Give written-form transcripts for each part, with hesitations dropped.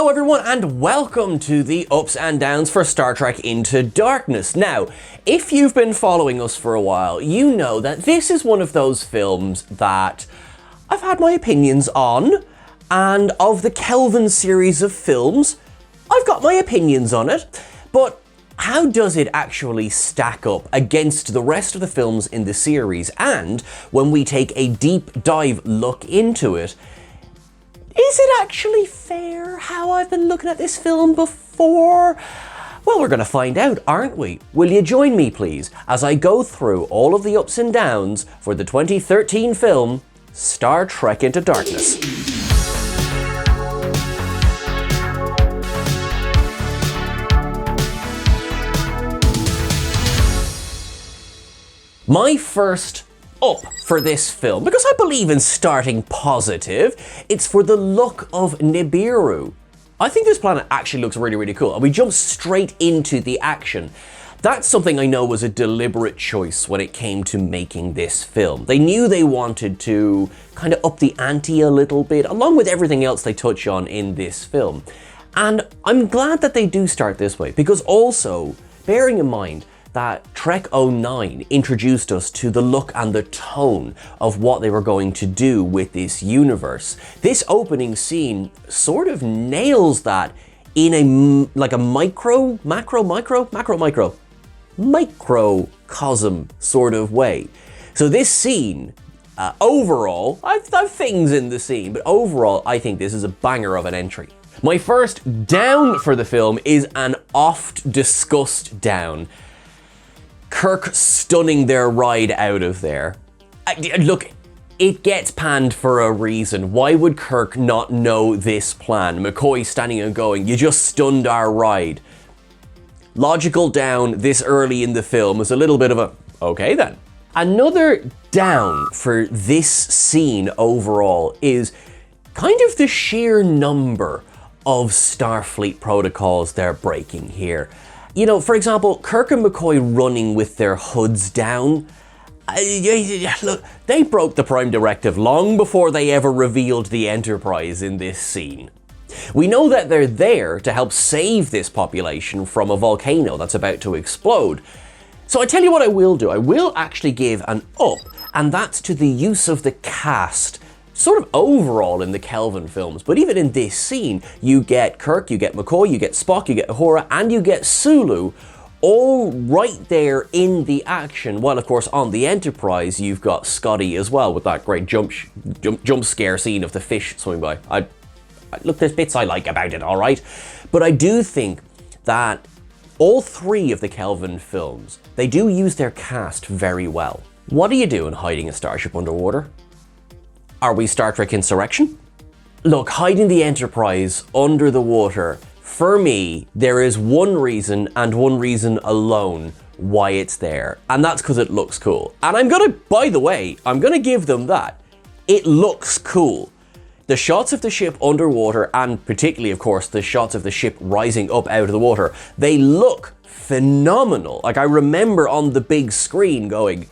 Hello everyone and welcome to the ups and downs for Star Trek Into Darkness. Now, if you've been following us for a while, you know that this is one of those films that I've had my opinions on, and of the Kelvin series of films, I've got my opinions on it, but how does it actually stack up against the rest of the films in the series? And when we take a deep dive look into it, is it actually fair how I've been looking at this film before? Well, we're going to find out, aren't we? Will you join me, please, as I go through all of the ups and downs for the 2013 film Star Trek Into Darkness. My first up for this film, because I believe in starting positive, it's for the look of Nibiru. I think this planet actually looks really, really cool, and we jump straight into the action. That's something I know was a deliberate choice when it came to making this film. They knew they wanted to kind of up the ante a little bit, along with everything else they touch on in this film. And I'm glad that they do start this way, because also, bearing in mind that Trek 09 introduced us to the look and the tone of what they were going to do with this universe. This opening scene sort of nails that in a microcosm sort of way. So this scene, overall, I've things in the scene, but overall I think this is a banger of an entry. My first down for the film is an oft discussed down. Kirk stunning their ride out of there. Look, it gets panned for a reason. Why would Kirk not know this plan? McCoy standing and going, "You just stunned our ride." Logical down this early in the film was a little bit of a, okay then. Another down for this scene overall is kind of the sheer number of Starfleet protocols they're breaking here. You know, for example, Kirk and McCoy running with their hoods down. Look, they broke the Prime Directive long before they ever revealed the Enterprise in this scene. We know that they're there to help save this population from a volcano that's about to explode. So I tell you what I will do. I will actually give an up, and that's to the use of the cast. Sort of overall in the Kelvin films, but even in this scene, you get Kirk, you get McCoy, you get Spock, you get Uhura, and you get Sulu, all right there in the action. While of course on the Enterprise, you've got Scotty as well with that great jump scare scene of the fish swimming by. Look, there's bits I like about it, all right, but I do think that all three of the Kelvin films, they do use their cast very well. What do you do in hiding a starship underwater? Are we Star Trek Insurrection? Look, hiding the Enterprise under the water, for me, there is one reason and one reason alone why it's there, and that's because it looks cool. And by the way, I'm gonna give them that. It looks cool. The shots of the ship underwater, and particularly, of course, the shots of the ship rising up out of the water, they look phenomenal. Like, I remember on the big screen going,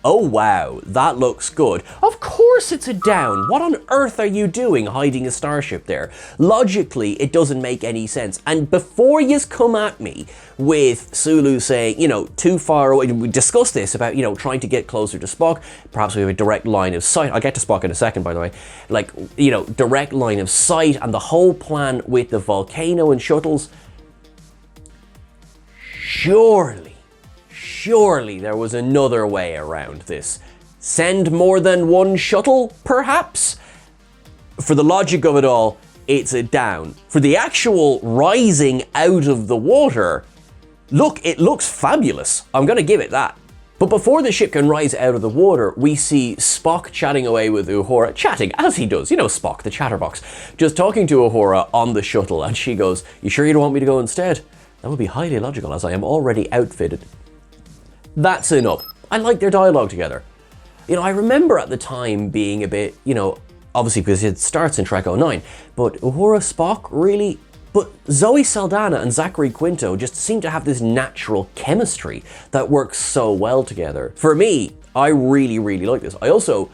oh wow, that looks good. Of course it's a down. What on earth are you doing hiding a starship there? Logically, it doesn't make any sense. And before you come at me with Sulu saying, you know, too far away, we discussed this about, you know, trying to get closer to Spock. Perhaps we have a direct line of sight. I'll get to Spock in a second, by the way. Like, you know, direct line of sight and the whole plan with the volcano and shuttles. Surely there was another way around this. Send more than one shuttle, perhaps? For the logic of it all, it's a down. For the actual rising out of the water, look, it looks fabulous. I'm gonna give it that. But before the ship can rise out of the water, we see Spock chatting away with Uhura, chatting as he does, you know, Spock, the chatterbox, just talking to Uhura on the shuttle, and she goes, "You sure you don't want me to go instead?" That would be highly illogical, as I am already outfitted. That's enough. I like their dialogue together. You know, I remember at the time being a bit, you know, obviously because it starts in Trek 09, but Uhura, Spock, really? But Zoe Saldana and Zachary Quinto just seem to have this natural chemistry that works so well together. For me, I really, really like this. I also,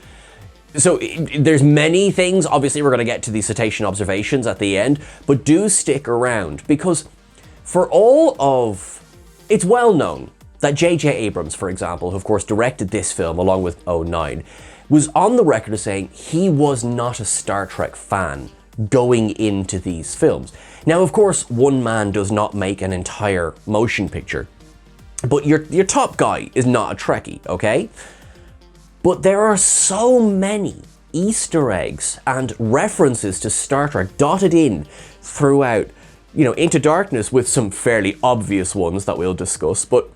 So there's many things. Obviously, we're going to get to the cetacean observations at the end, but do stick around because for all of... It's well known that J.J. Abrams, for example, who of course directed this film along with '09, was on the record as saying he was not a Star Trek fan going into these films. Now, of course, one man does not make an entire motion picture, but your top guy is not a Trekkie, okay? But there are so many Easter eggs and references to Star Trek dotted in throughout, Into Darkness, with some fairly obvious ones that we'll discuss, but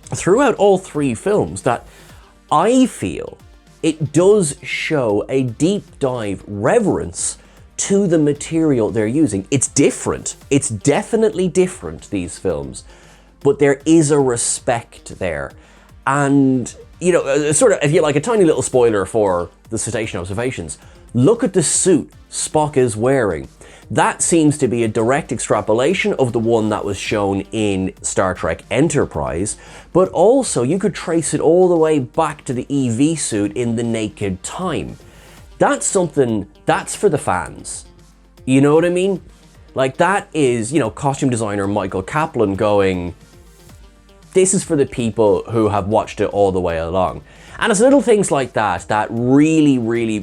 throughout all three films, that I feel it does show a deep dive reverence to the material they're using. It's different. It's definitely different, these films, but there is a respect there. And, sort of, if you like, a tiny little spoiler for the cetacean observations, look at the suit Spock is wearing. That seems to be a direct extrapolation of the one that was shown in Star Trek Enterprise, but also you could trace it all the way back to the EV suit in The Naked Time. That's something, that's for the fans. You know what I mean? Like, that is, costume designer Michael Kaplan going, this is for the people who have watched it all the way along. And it's little things like that that really, really,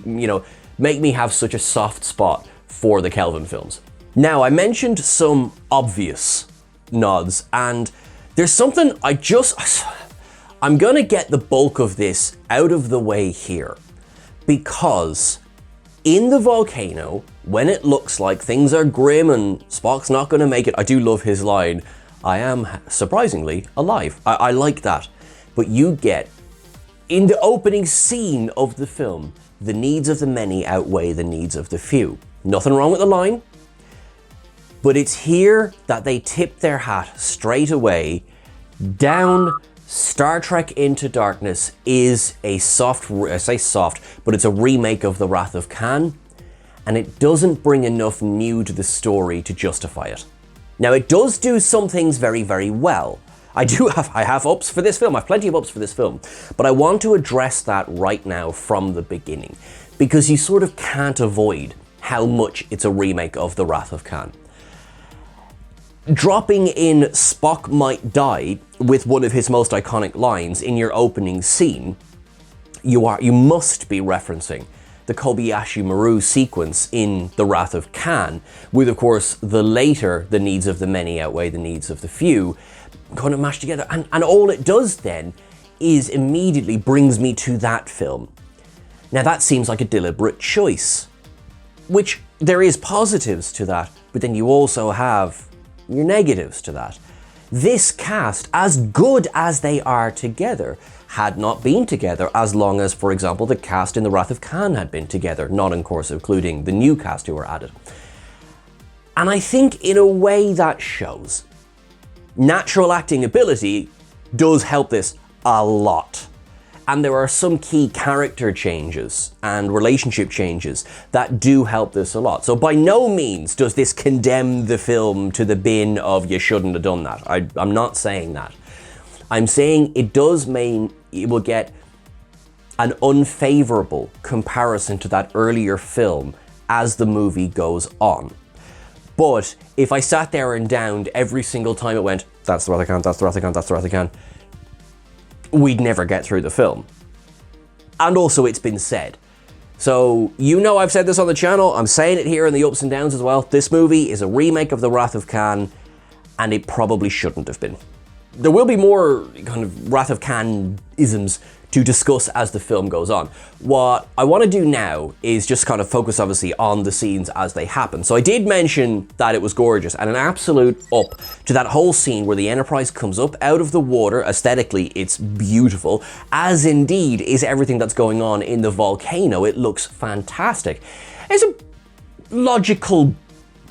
make me have such a soft spot for the Kelvin films. Now, I mentioned some obvious nods, and there's something I'm gonna get the bulk of this out of the way here, because in the volcano, when it looks like things are grim and Spock's not gonna make it, I do love his line, I am surprisingly alive. I like that. But you get, in the opening scene of the film, the needs of the many outweigh the needs of the few. Nothing wrong with the line, but it's here that they tip their hat straight away down. Star Trek Into Darkness is a soft, I say soft, but it's a remake of The Wrath of Khan, and it doesn't bring enough new to the story to justify it. Now, it does do some things very, very well. I have ups for this film, I have plenty of ups for this film, but I want to address that right now from the beginning, because you sort of can't avoid how much it's a remake of The Wrath of Khan. Dropping in Spock might die with one of his most iconic lines in your opening scene, you must be referencing the Kobayashi Maru sequence in The Wrath of Khan, with of course the later, the needs of the many outweigh the needs of the few, kind of mashed together. And all it does then is immediately brings me to that film. Now that seems like a deliberate choice, which there is positives to that, but then you also have your negatives to that. This cast, as good as they are together, had not been together as long as, for example, the cast in The Wrath of Khan had been together, not of course including the new cast who were added. And I think in a way that shows. Natural acting ability does help this a lot. And there are some key character changes and relationship changes that do help this a lot. So by no means does this condemn the film to the bin of you shouldn't have done that. I'm not saying that. I'm saying it does mean it will get an unfavorable comparison to that earlier film as the movie goes on. But if I sat there and downed every single time it went, that's the Wrath of Khan, that's the Wrath of Khan, that's the Wrath of Khan, we'd never get through the film. And also, it's been said. So, I've said this on the channel, I'm saying it here in the ups and downs as well. This movie is a remake of The Wrath of Khan, and it probably shouldn't have been. There will be more kind of Wrath of Khan-isms to discuss as the film goes on. What I want to do now is just kind of focus obviously on the scenes as they happen. So I did mention that it was gorgeous, and an absolute up to that whole scene where the Enterprise comes up out of the water. Aesthetically, it's beautiful, as indeed is everything that's going on in the volcano. It looks fantastic. It's a logical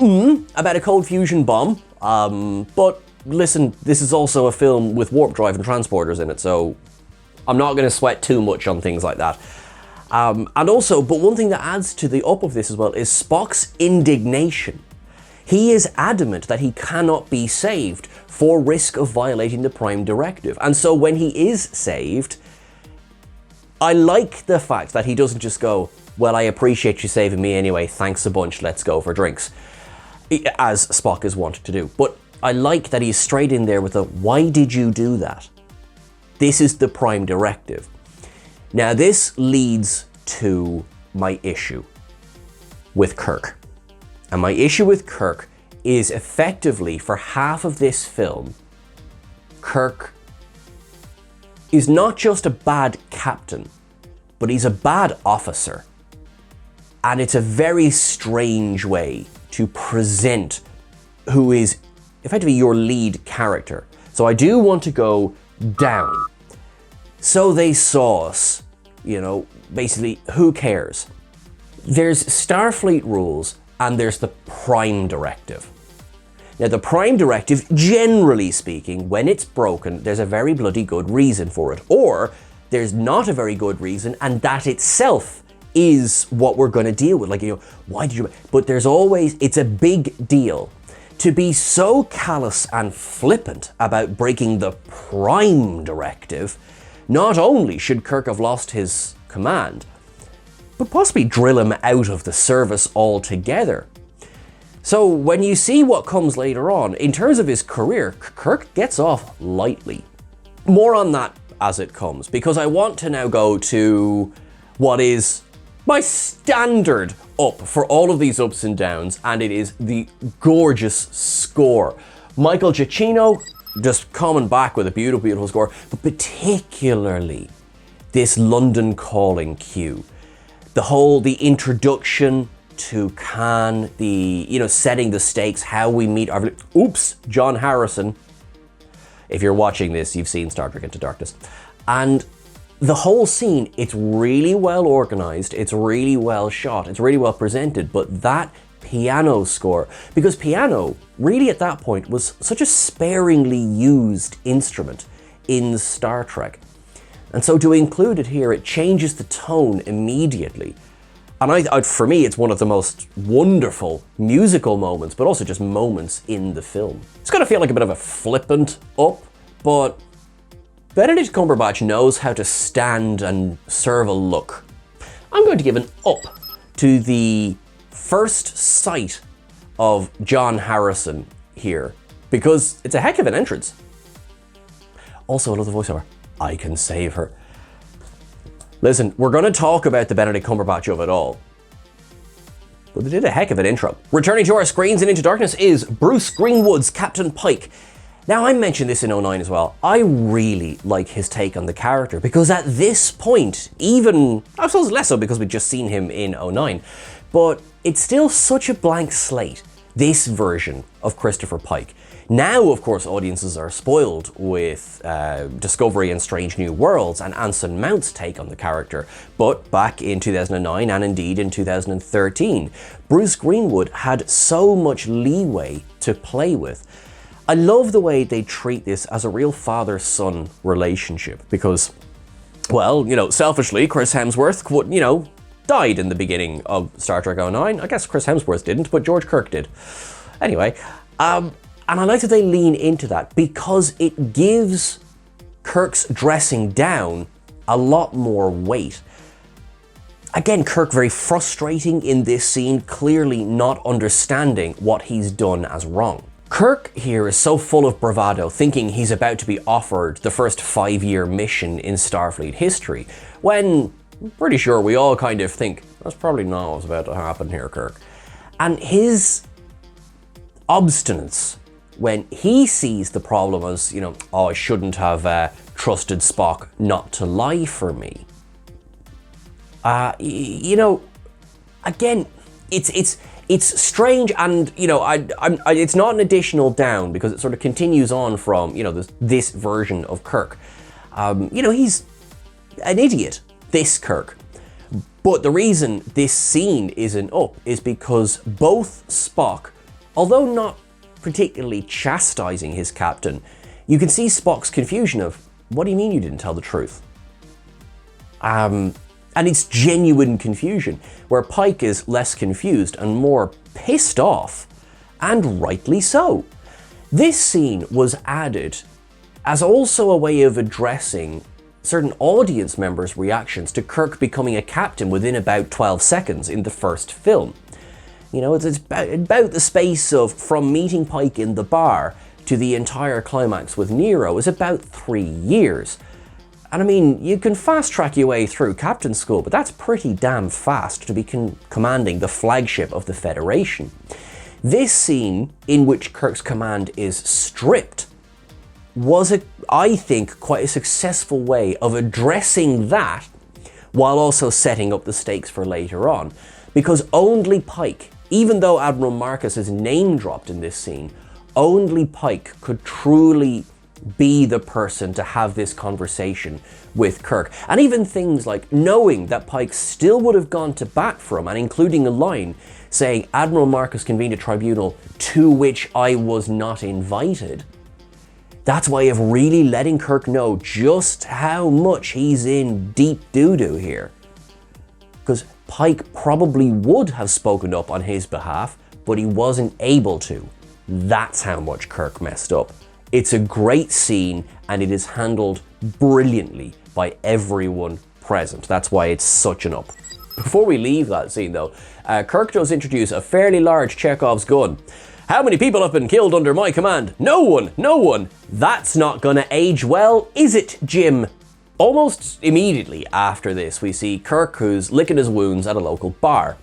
about a cold fusion bomb, but listen, this is also a film with warp drive and transporters in it, so I'm not going to sweat too much on things like that. And also, but one thing that adds to the up of this as well is Spock's indignation. He is adamant that he cannot be saved for risk of violating the Prime Directive. And so when he is saved, I like the fact that he doesn't just go, well, I appreciate you saving me anyway, thanks a bunch, let's go for drinks, as Spock is wont to do. But I like that he's straight in there with a, why did you do that? This is the prime directive. Now this leads to my issue with Kirk. And my issue with Kirk is effectively, for half of this film, Kirk is not just a bad captain, but he's a bad officer. And it's a very strange way to present who is effectively your lead character. So I do want to go down. So they saw us, basically, who cares? There's Starfleet rules and there's the Prime Directive. Now the Prime Directive, generally speaking, when it's broken, there's a very bloody good reason for it. Or there's not a very good reason, and that itself is what we're going to deal with. Why did you... But there's always... It's a big deal. To be so callous and flippant about breaking the Prime Directive, not only should Kirk have lost his command, but possibly drill him out of the service altogether. So when you see what comes later on, in terms of his career, Kirk gets off lightly. More on that as it comes, because I want to now go to what is my standard up for all of these ups and downs, and it is the gorgeous score. Michael Giacchino just coming back with a beautiful, beautiful score, but particularly this London Calling cue. The introduction to Khan, setting the stakes, how we meet our... Oops, John Harrison. If you're watching this, you've seen Star Trek Into Darkness. And the whole scene, it's really well organized, it's really well shot, it's really well presented, but that piano score, because piano, really at that point, was such a sparingly used instrument in Star Trek. And so to include it here, it changes the tone immediately. And for me, it's one of the most wonderful musical moments, but also just moments in the film. It's going to feel like a bit of a flippant up, but Benedict Cumberbatch knows how to stand and serve a look. I'm going to give an up to the first sight of John Harrison here, because it's a heck of an entrance. Also, I love the voiceover. I can save her. Listen, we're going to talk about the Benedict Cumberbatch of it all, but they did a heck of an intro. Returning to our screens and Into Darkness is Bruce Greenwood's Captain Pike. Now, I mentioned this in 09 as well. I really like his take on the character, because at this point, even, I suppose less so because we'd just seen him in 09, but it's still such a blank slate, this version of Christopher Pike. Now, of course, audiences are spoiled with Discovery and Strange New Worlds and Anson Mount's take on the character. But back in 2009 and indeed in 2013, Bruce Greenwood had so much leeway to play with. I love the way they treat this as a real father-son relationship because, well, selfishly, Chris Hemsworth, died in the beginning of Star Trek 09. I guess Chris Hemsworth didn't, but George Kirk did. Anyway, and I like that they lean into that because it gives Kirk's dressing down a lot more weight. Again, Kirk very frustrating in this scene, clearly not understanding what he's done as wrong. Kirk here is so full of bravado, thinking he's about to be offered the first 5-year mission in Starfleet history, when I'm pretty sure we all kind of think, that's probably not what's about to happen here, Kirk. And his obstinance when he sees the problem as, I shouldn't have trusted Spock not to lie for me. Again, it's strange, and it's not an additional down because it sort of continues on from this version of Kirk. He's an idiot, this Kirk. But the reason this scene isn't up is because both Spock, although not particularly chastising his captain, you can see Spock's confusion of, what do you mean you didn't tell the truth? And it's genuine confusion, where Pike is less confused and more pissed off, and rightly so. This scene was added as also a way of addressing certain audience members' reactions to Kirk becoming a captain within about 12 seconds in the first film. You know, it's about the space of from meeting Pike in the bar to the entire climax with Nero is about 3 years. And I mean, you can fast track your way through captain school, but that's pretty damn fast to be commanding the flagship of the Federation. This scene, in which Kirk's command is stripped, was, I think, quite a successful way of addressing that while also setting up the stakes for later on. Because only Pike, even though Admiral Marcus is name dropped in this scene, only Pike could truly be the person to have this conversation with Kirk. And even things like knowing that Pike still would have gone to bat for him and including a line saying, "Admiral Marcus convened a tribunal to which I was not invited." That's way of really letting Kirk know just how much he's in deep doo-doo here. Because Pike probably would have spoken up on his behalf, but he wasn't able to. That's how much Kirk messed up. It's a great scene and it is handled brilliantly by everyone present. That's why it's such an up. Before we leave that scene though, Kirk does introduce a fairly large Chekhov's gun. "How many people have been killed under my command? No one, no one. That's not gonna age well, is it, Jim?" Almost immediately after this, we see Kirk who's licking his wounds at a local bar.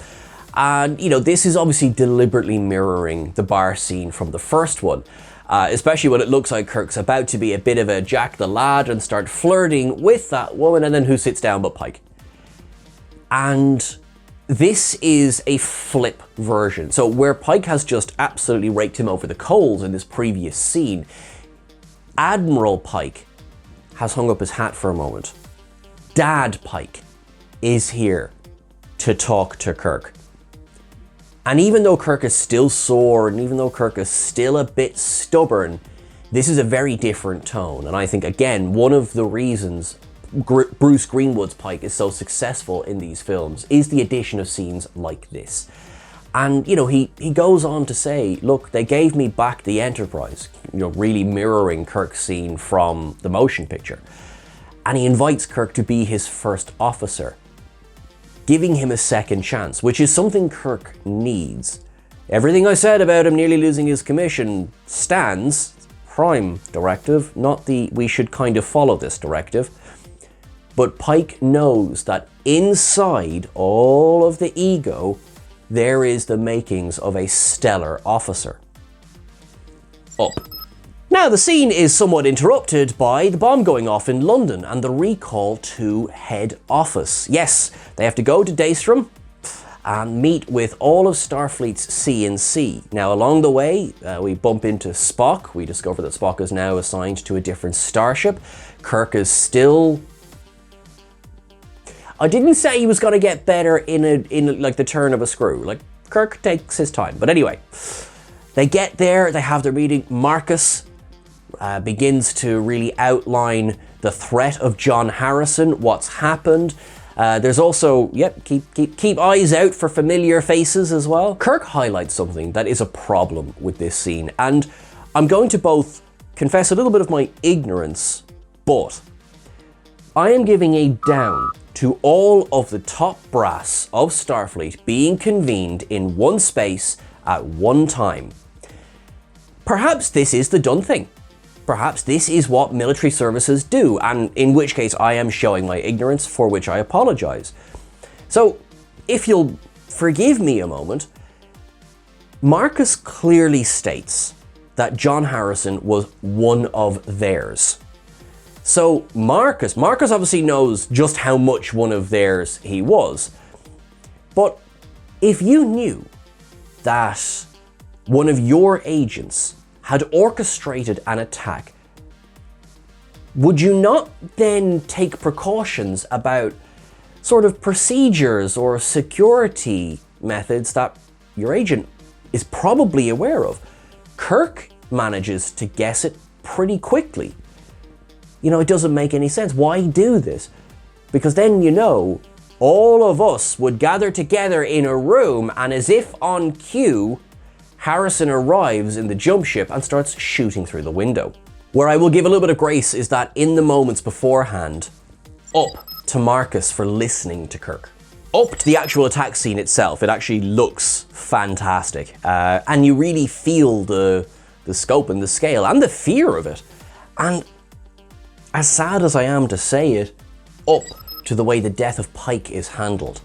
And, you know, this is obviously deliberately mirroring the bar scene from the first one. Especially when it looks like Kirk's about to be a bit of a Jack the Lad and start flirting with that woman, and then who sits down but Pike. And this is a flip version. So where Pike has just absolutely raked him over the coals in this previous scene, Admiral Pike has hung up his hat for a moment. Dad Pike is here to talk to Kirk. And even though Kirk is still sore, and even though Kirk is still a bit stubborn, this is a very different tone. And I think, again, one of the reasons Bruce Greenwood's Pike is so successful in these films is the addition of scenes like this. And, you know, he goes on to say, look, they gave me back the Enterprise, you know, really mirroring Kirk's scene from the motion picture. And he invites Kirk to be his first officer, giving him a second chance, which is something Kirk needs. Everything I said about him nearly losing his commission stands. Prime directive, not the we should kind of follow this directive. But Pike knows that inside all of the ego, there is the makings of a stellar officer. Up. Now, the scene is somewhat interrupted by the bomb going off in London and the recall to head office. Yes, they have to go to Daystrom and meet with all of Starfleet's C&C. Now, along the way, we bump into Spock. We discover that Spock is now assigned to a different starship. Kirk is still... I didn't say he was going to get better in like the turn of a screw. Like, Kirk takes his time. But anyway, they get there, they have their meeting. Marcus begins to really outline the threat of John Harrison, what's happened. There's also, keep eyes out for familiar faces as well. Kirk highlights something that is a problem with this scene, and I'm going to both confess a little bit of my ignorance, but I am giving a down to all of the top brass of Starfleet being convened in one space at one time. Perhaps this is the done thing. Perhaps this is what military services do, and in which case I am showing my ignorance, for which I apologize. So, if you'll forgive me a moment, Marcus clearly states that John Harrison was one of theirs. So Marcus obviously knows just how much one of theirs he was. But if you knew that one of your agents had orchestrated an attack, would you not then take precautions about sort of procedures or security methods that your agent is probably aware of? Kirk manages to guess it pretty quickly. You know, it doesn't make any sense. Why do this? Because then, you know, all of us would gather together in a room, and as if on cue, Harrison arrives in the jump ship and starts shooting through the window. Where I will give a little bit of grace is that in the moments beforehand, up to Marcus for listening to Kirk. Up to the actual attack scene itself, it actually looks fantastic. And you really feel the scope and the scale and the fear of it. And as sad as I am to say it, up to the way the death of Pike is handled.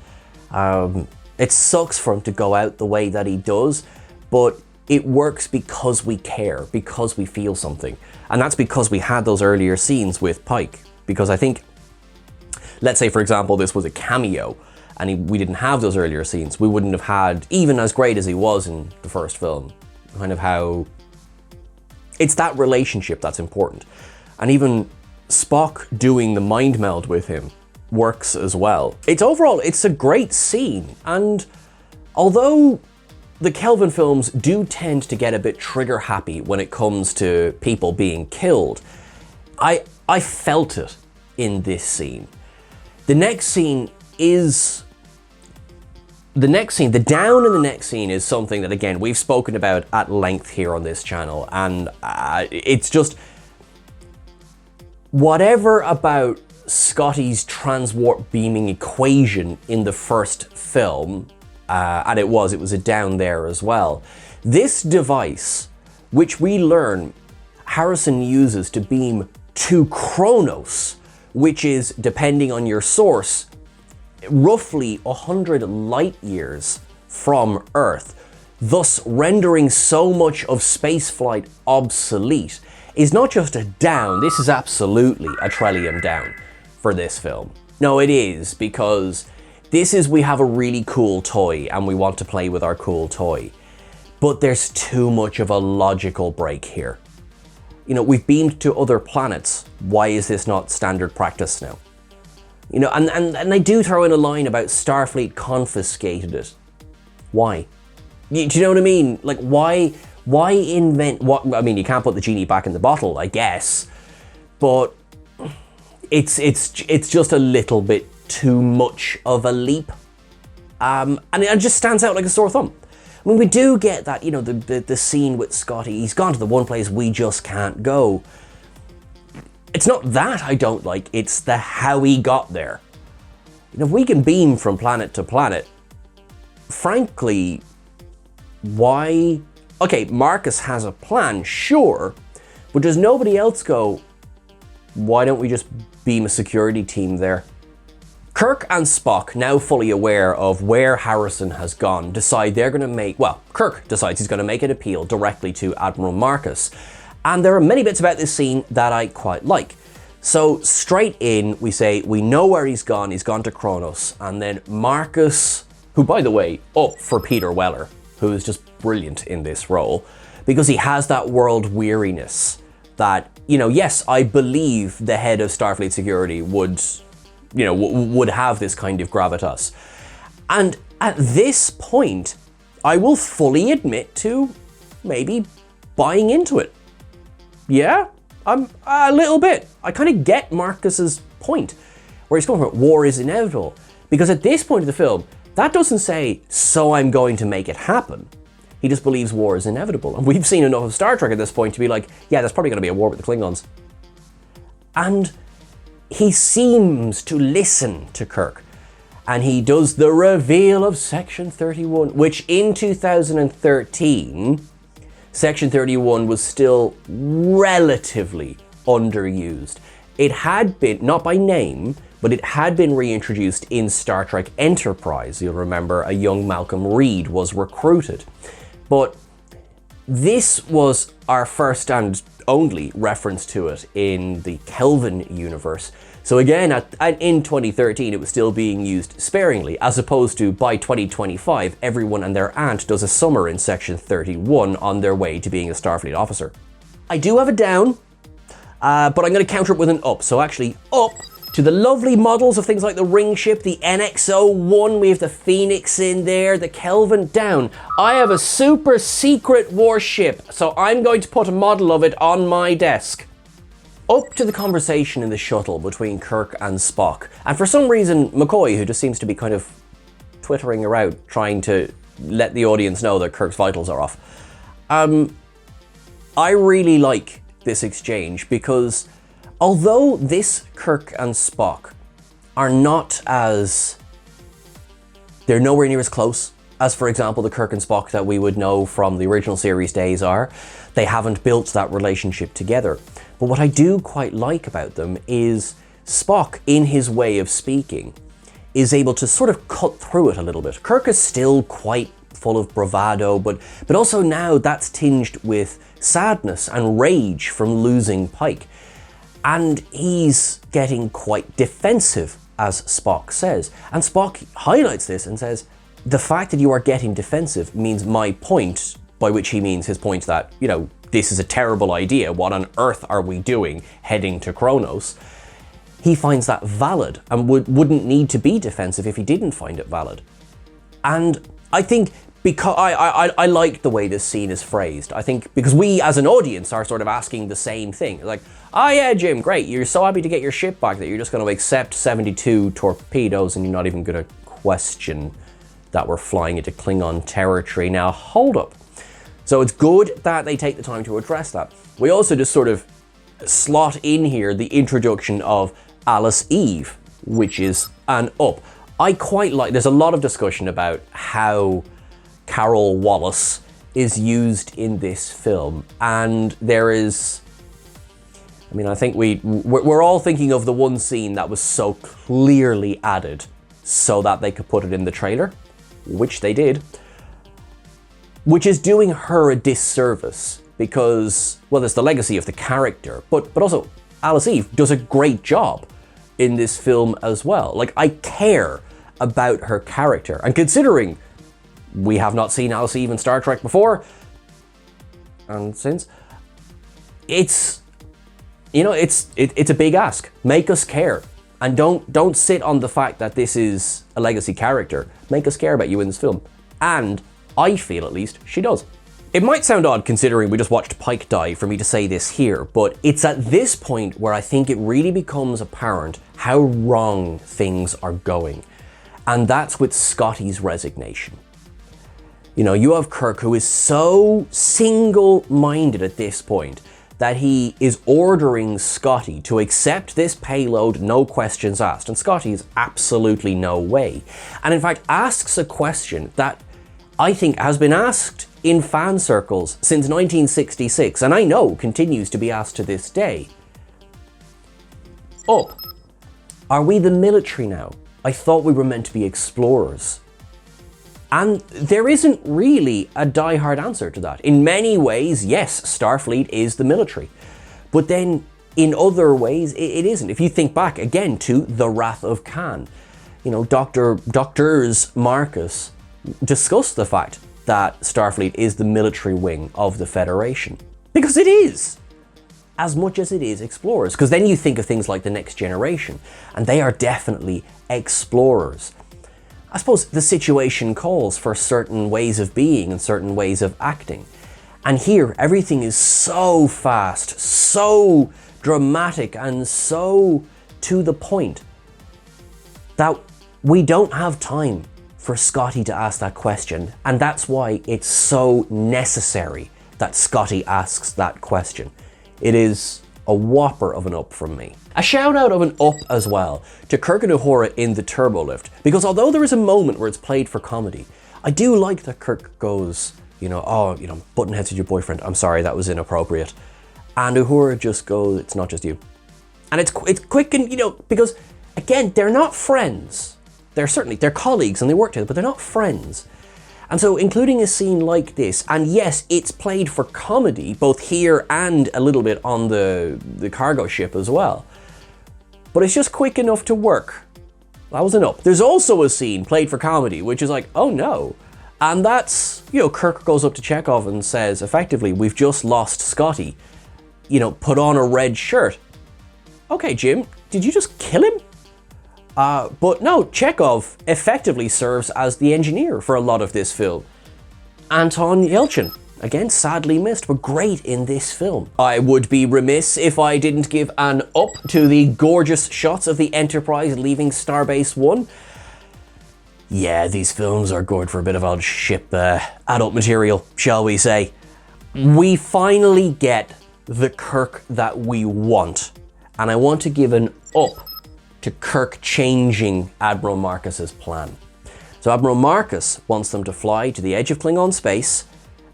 It sucks for him to go out the way that he does, but it works because we care, because we feel something. And that's because we had those earlier scenes with Pike. Because I think, let's say for example, this was a cameo, and we didn't have those earlier scenes, we wouldn't have had, even as great as he was in the first film, kind of how it's that relationship that's important. And even Spock doing the mind meld with him works as well. It's a great scene, and although the Kelvin films do tend to get a bit trigger happy when it comes to people being killed, I felt it in this scene. The down in the next scene is something that, again, we've spoken about at length here on this channel, and it's just whatever about Scotty's transwarp beaming equation in the first film, and it was a down there as well. This device, which we learn Harrison uses to beam to Kronos, which is, depending on your source, roughly 100 light years from Earth, thus rendering so much of spaceflight obsolete, is not just a down, this is absolutely a Trellium down for this film. No, it is, because we have a really cool toy and we want to play with our cool toy. But there's too much of a logical break here. You know, we've beamed to other planets. Why is this not standard practice now? You know, and they do throw in a line about Starfleet confiscated it. Why? Do you know what I mean? Like, why invent what? I mean, you can't put the genie back in the bottle, I guess, but it's just a little bit too much of a leap, and it just stands out like a sore thumb. I mean, we do get that, you know, the scene with Scotty. He's gone to the one place we just can't go. It's not that I don't like, it's the how he got there. You know, if we can beam from planet to planet, frankly, why? Okay, Marcus has a plan, sure, but does nobody else go, why don't we just beam a security team there? Kirk and Spock, now fully aware of where Harrison has gone, decide they're going to make, well, Kirk decides he's going to make an appeal directly to Admiral Marcus. And there are many bits about this scene that I quite like. So straight in, we say, we know where he's gone to Kronos. And then Marcus, who by the way, up for Peter Weller, who is just brilliant in this role, because he has that world weariness that, you know, yes, I believe the head of Starfleet security would have this kind of gravitas. And at this point, I will fully admit to maybe buying into it. Yeah, I'm a little bit. I kind of get Marcus's point, where he's going from war is inevitable. Because at this point of the film, that doesn't say, so I'm going to make it happen. He just believes war is inevitable. And we've seen enough of Star Trek at this point to be like, yeah, there's probably going to be a war with the Klingons. And he seems to listen to Kirk. And he does the reveal of Section 31, which in 2013, Section 31 was still relatively underused. It had been, not by name, but it had been reintroduced in Star Trek Enterprise. You'll remember a young Malcolm Reed was recruited. But this was our first and only reference to it in the Kelvin universe. So again, in 2013, it was still being used sparingly, as opposed to by 2025, everyone and their aunt does a summer in Section 31 on their way to being a Starfleet officer. I do have a down, but I'm going to counter it with an up. So actually, up to the lovely models of things like the ring ship, the NX-01, we have the Phoenix in there, the Kelvin, down. I have a super secret warship, so I'm going to put a model of it on my desk. Up to the conversation in the shuttle between Kirk and Spock. And for some reason, McCoy, who just seems to be kind of twittering around, trying to let the audience know that Kirk's vitals are off. I really like this exchange because although this Kirk and Spock are not as... they're nowhere near as close as, for example, the Kirk and Spock that we would know from the original series days are. They haven't built that relationship together. But what I do quite like about them is Spock, in his way of speaking, is able to sort of cut through it a little bit. Kirk is still quite full of bravado, but also now that's tinged with sadness and rage from losing Pike. And he's getting quite defensive, as Spock says. And Spock highlights this and says, the fact that you are getting defensive means my point, by which he means his point that, you know, this is a terrible idea. What on earth are we doing heading to Kronos? He finds that valid and wouldn't need to be defensive if he didn't find it valid. And I think because I like the way this scene is phrased. I think because we as an audience are sort of asking the same thing. Like, oh yeah, Jim, great. You're so happy to get your ship back that you're just going to accept 72 torpedoes and you're not even going to question that we're flying into Klingon territory. Now, hold up. So it's good that they take the time to address that. We also just sort of slot in here the introduction of Alice Eve, which is an up. I quite like, there's a lot of discussion about how Carol Wallace is used in this film. And there is, I mean, I think we're all thinking of the one scene that was so clearly added so that they could put it in the trailer, which they did, which is doing her a disservice because, well, there's the legacy of the character, but also Alice Eve does a great job in this film as well. Like, I care about her character, and considering we have not seen Alice Eve in Star Trek before and since, it's, you know, it's a big ask. Make us care, and don't sit on the fact that this is a legacy character. Make us care about you in this film, and I feel at least she does. It might sound odd considering we just watched Pike die for me to say this here, but it's at this point where I think it really becomes apparent how wrong things are going. And that's with Scotty's resignation. You know, you have Kirk, who is so single-minded at this point that he is ordering Scotty to accept this payload, no questions asked. And Scotty is absolutely no way. And in fact, asks a question that I think has been asked in fan circles since 1966, and I know continues to be asked to this day. Oh, are we the military now? I thought we were meant to be explorers. And there isn't really a die-hard answer to that. In many ways, yes, Starfleet is the military. But then in other ways, it isn't. If you think back again to The Wrath of Khan, you know, Doctors Marcus discussed the fact that Starfleet is the military wing of the Federation. Because it is, as much as it is explorers. Because then you think of things like the Next Generation, and they are definitely explorers. I suppose the situation calls for certain ways of being and certain ways of acting. And here, everything is so fast, so dramatic, and so to the point that we don't have time for Scotty to ask that question. And that's why it's so necessary that Scotty asks that question. It is a whopper of an up from me. A shout out of an up as well to Kirk and Uhura in the turbo lift, because although there is a moment where it's played for comedy, I do like that Kirk goes, you know, oh, you know, Buttonhead's your boyfriend, I'm sorry, that was inappropriate. And Uhura just goes, it's not just you. And it's quick, and, you know, because again, they're not friends. They're colleagues and they work together, but they're not friends. And so including a scene like this, and yes, it's played for comedy, both here and a little bit on the cargo ship as well, but it's just quick enough to work. That was an up. There's also a scene played for comedy, which is like, oh no. And that's, you know, Kirk goes up to Chekhov and says, effectively, we've just lost Scotty. You know, put on a red shirt. Okay, Jim, did you just kill him? But no, Chekhov effectively serves as the engineer for a lot of this film. Anton Yelchin, again, sadly missed, but great in this film. I would be remiss if I didn't give an up to the gorgeous shots of the Enterprise leaving Starbase 1. Yeah, these films are good for a bit of odd ship adult material, shall we say. We finally get the Kirk that we want, and I want to give an up to Kirk changing Admiral Marcus's plan. So Admiral Marcus wants them to fly to the edge of Klingon space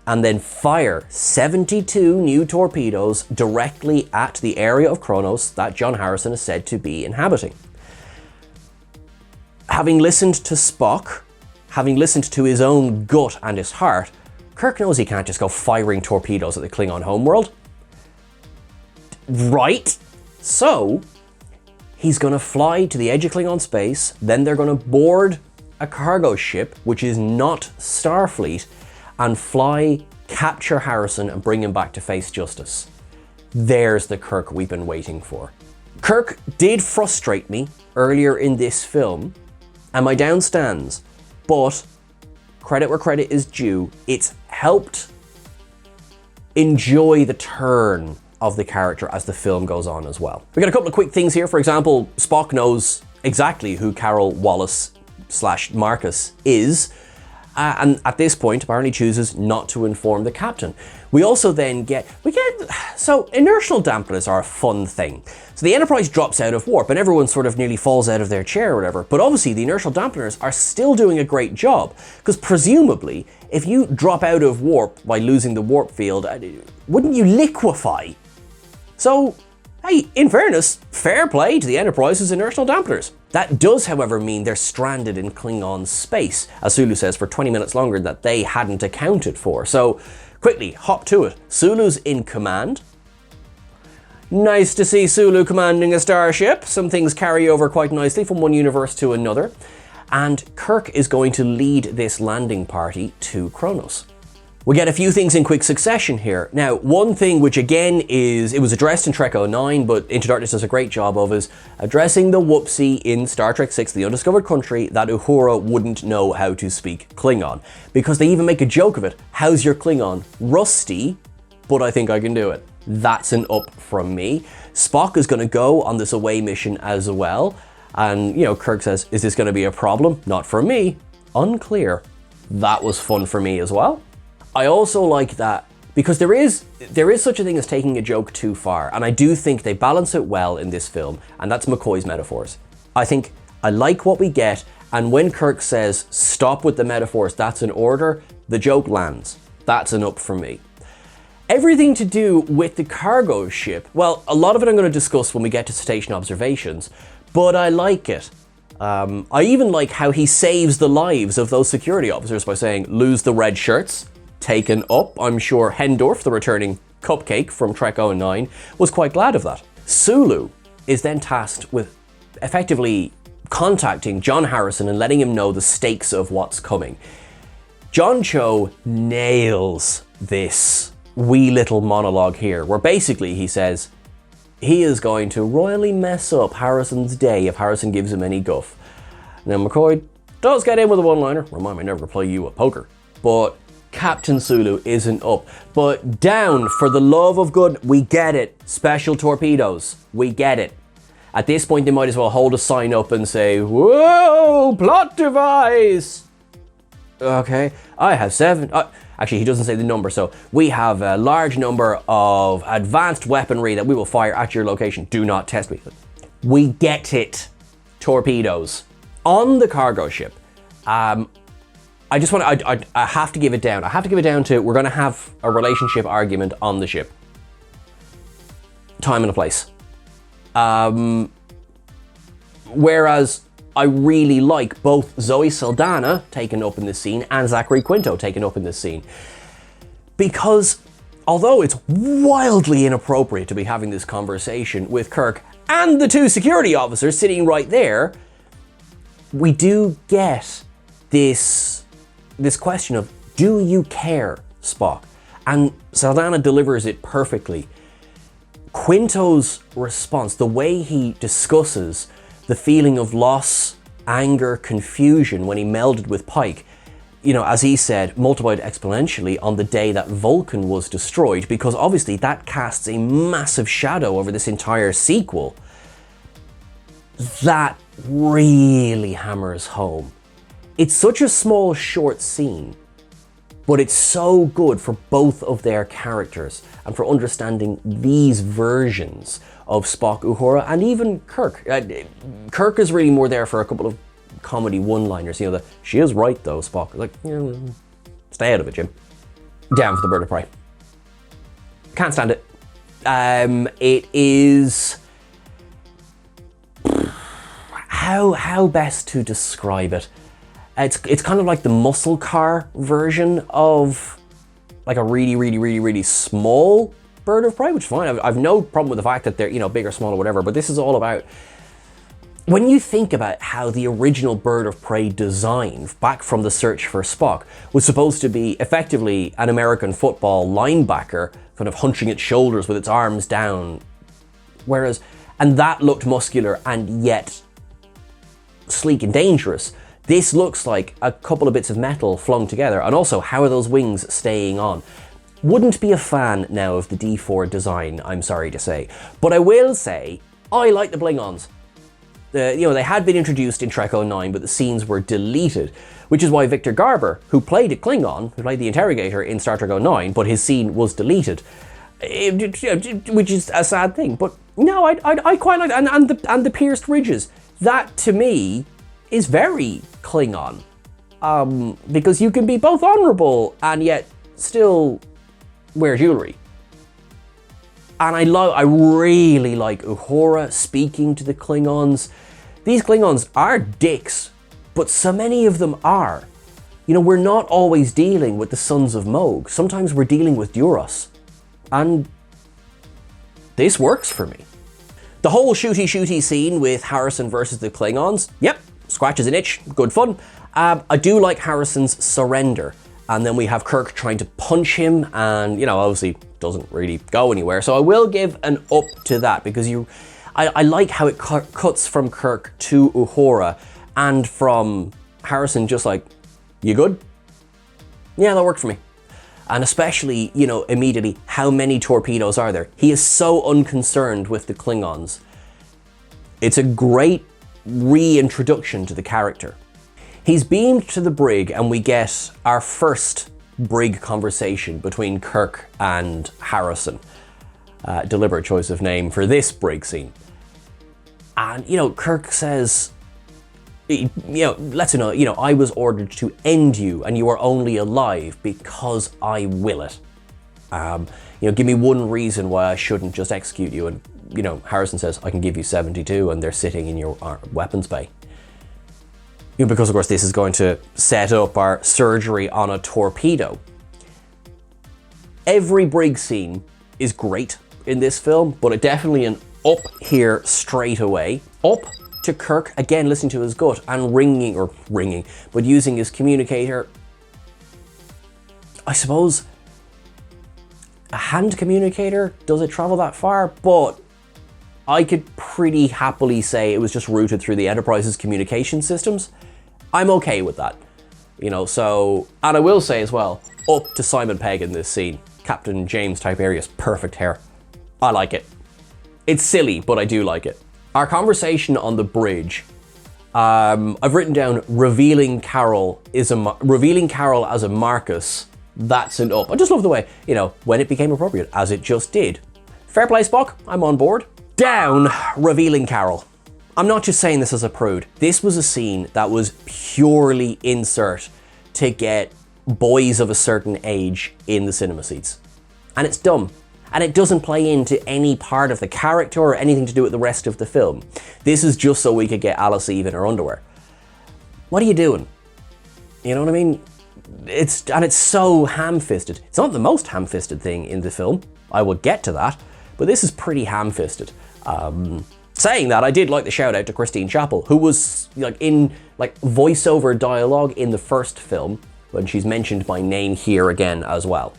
and then fire 72 new torpedoes directly at the area of Kronos that John Harrison is said to be inhabiting. Having listened to Spock, having listened to his own gut and his heart, Kirk knows he can't just go firing torpedoes at the Klingon homeworld. Right? So, he's gonna fly to the edge of Klingon space, then they're gonna board a cargo ship, which is not Starfleet, and fly, capture Harrison and bring him back to face justice. There's the Kirk we've been waiting for. Kirk did frustrate me earlier in this film, and my down stands, but credit where credit is due, it's helped enjoy the turn of the character as the film goes on as well. We got a couple of quick things here. For example, Spock knows exactly who Carol Wallace / Marcus is, and at this point apparently chooses not to inform the captain. We also then so inertial dampeners are a fun thing. So the Enterprise drops out of warp and everyone sort of nearly falls out of their chair or whatever, but obviously the inertial dampeners are still doing a great job, because presumably if you drop out of warp by losing the warp field, wouldn't you liquefy? So, hey, in fairness, fair play to the Enterprise's inertial dampeners. That does, however, mean they're stranded in Klingon space, as Sulu says, for 20 minutes longer that they hadn't accounted for. So, quickly, hop to it. Sulu's in command. Nice to see Sulu commanding a starship. Some things carry over quite nicely from one universe to another. And Kirk is going to lead this landing party to Kronos. We get a few things in quick succession here. Now, one thing which again it was addressed in Trek 09, but Into Darkness does a great job of, is addressing the whoopsie in Star Trek VI, The Undiscovered Country, that Uhura wouldn't know how to speak Klingon. Because they even make a joke of it. How's your Klingon? Rusty, but I think I can do it. That's an up from me. Spock is gonna go on this away mission as well. And, Kirk says, is this gonna be a problem? Not for me. Unclear. That was fun for me as well. I also like that because there is such a thing as taking a joke too far, and I do think they balance it well in this film, and that's McCoy's metaphors. I think I like what we get, and when Kirk says, stop with the metaphors, that's an order, the joke lands. That's an up for me. Everything to do with the cargo ship, well, a lot of it I'm going to discuss when we get to station observations, but I like it. I even like how he saves the lives of those security officers by saying, lose the red shirts. Taken up. I'm sure Hendorf, the returning cupcake from Trek 09, was quite glad of that. Sulu is then tasked with effectively contacting John Harrison and letting him know the stakes of what's coming. John Cho nails this wee little monologue here, where basically he says he is going to royally mess up Harrison's day if Harrison gives him any guff. Now McCoy does get in with a one-liner, remind me never to play you a poker, but Captain Sulu isn't up. But down, for the love of good, we get it. Special torpedoes, we get it. At this point, they might as well hold a sign up and say, whoa, plot device. Okay, I have 7. Actually, he doesn't say the number, so we have a large number of advanced weaponry that we will fire at your location. Do not test me. We get it. Torpedoes. On the cargo ship, I have to give it down. I have to give it down to, we're going to have a relationship argument on the ship. Time and a place. Whereas I really like both Zoe Saldana taken up in this scene and Zachary Quinto taken up in this scene. Because although it's wildly inappropriate to be having this conversation with Kirk and the 2 security officers sitting right there, we do get this question of, do you care, Spock? And Saldana delivers it perfectly. Quinto's response, the way he discusses the feeling of loss, anger, confusion when he melded with Pike, as he said, multiplied exponentially on the day that Vulcan was destroyed, because obviously that casts a massive shadow over this entire sequel. That really hammers home. It's such a small, short scene, but it's so good for both of their characters. and for understanding these versions of Spock, Uhura, and even Kirk. Kirk is really more there for a couple of comedy one-liners. You know, she is right though, Spock. Like, stay out of it, Jim. Down for the Bird of Prey. Can't stand it. It is... How best to describe it? It's kind of like the muscle car version of like a really small Bird of Prey, which is fine. I've no problem with the fact that they're, you know, big or small or whatever, but this is all about, when you think about how the original Bird of Prey design back from The Search for Spock was supposed to be effectively an American football linebacker kind of hunching its shoulders with its arms down, and that looked muscular and yet sleek and dangerous. This looks like a couple of bits of metal flung together. And also, how are those wings staying on? Wouldn't be a fan now of the D4 design, I'm sorry to say. But I will say, I like the Klingons. They had been introduced in Trek 09, but the scenes were deleted, which is why Victor Garber, who played a Klingon, who played the interrogator in Star Trek 09, but his scene was deleted, which is a sad thing. But no, I quite like, and the pierced ridges. That to me is very Klingon, because you can be both honorable and yet still wear jewelry. And I really like Uhura speaking to the Klingons. These Klingons are dicks, but so many of them are. You know, we're not always dealing with the Sons of Moog. Sometimes we're dealing with Duras. And this works for me. The whole shooty scene with Harrison versus the Klingons, yep, scratches an itch, good fun. I do like Harrison's surrender. And then we have Kirk trying to punch him and, you know, obviously doesn't really go anywhere. So I will give an up to that because I like how it cuts from Kirk to Uhura and from Harrison just like, you good? Yeah, that worked for me. And especially, you know, immediately, how many torpedoes are there? He is so unconcerned with the Klingons. It's a great reintroduction to the character. He's beamed to the brig and we get our first brig conversation between Kirk and Harrison. Deliberate choice of name for this brig scene. And, you know, Kirk says, you know, lets him know, you know, I was ordered to end you and you are only alive because I will it. You know, give me one reason why I shouldn't just execute you. And, you know, Harrison says, I can give you 72 and they're sitting in your weapons bay. You know, because of course this is going to set up our surgery on a torpedo. Every brig scene is great in this film, but definitely an up here straight away. Up to Kirk, again listening to his gut and ringing, but using his communicator. I suppose a hand communicator, does it travel that far? But I could pretty happily say it was just routed through the Enterprise's communication systems. I'm okay with that. You know, so, and I will say as well, up to Simon Pegg in this scene. Captain James Tiberius, perfect hair. I like it. It's silly, but I do like it. Our conversation on the bridge, I've written down revealing Carol as a Marcus. That's an up. I just love the way, you know, when it became appropriate, as it just did. Fair play, Spock. I'm on board. Down, revealing Carol. I'm not just saying this as a prude. This was a scene that was purely insert to get boys of a certain age in the cinema seats. And it's dumb. And it doesn't play into any part of the character or anything to do with the rest of the film. This is just so we could get Alice Eve in her underwear. What are you doing? You know what I mean? It's so ham-fisted. It's not the most ham-fisted thing in the film. I will get to that, but this is pretty ham-fisted. Saying that, I did like the shout out to Christine Chappell, who was like in like voiceover dialogue in the first film, when she's mentioned by name here again as well.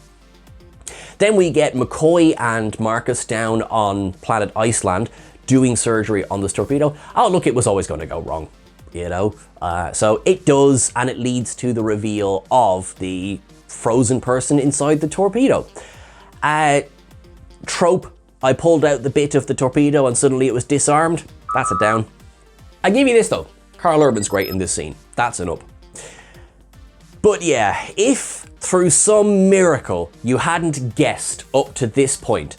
Then we get McCoy and Marcus down on planet Iceland doing surgery on this torpedo. Oh, look, it was always going to go wrong, you know? So it does, and it leads to the reveal of the frozen person inside the torpedo. Trope, I pulled out the bit of the torpedo and suddenly it was disarmed. That's a down. I give you this though, Karl Urban's great in this scene. That's an up. But yeah, if through some miracle you hadn't guessed up to this point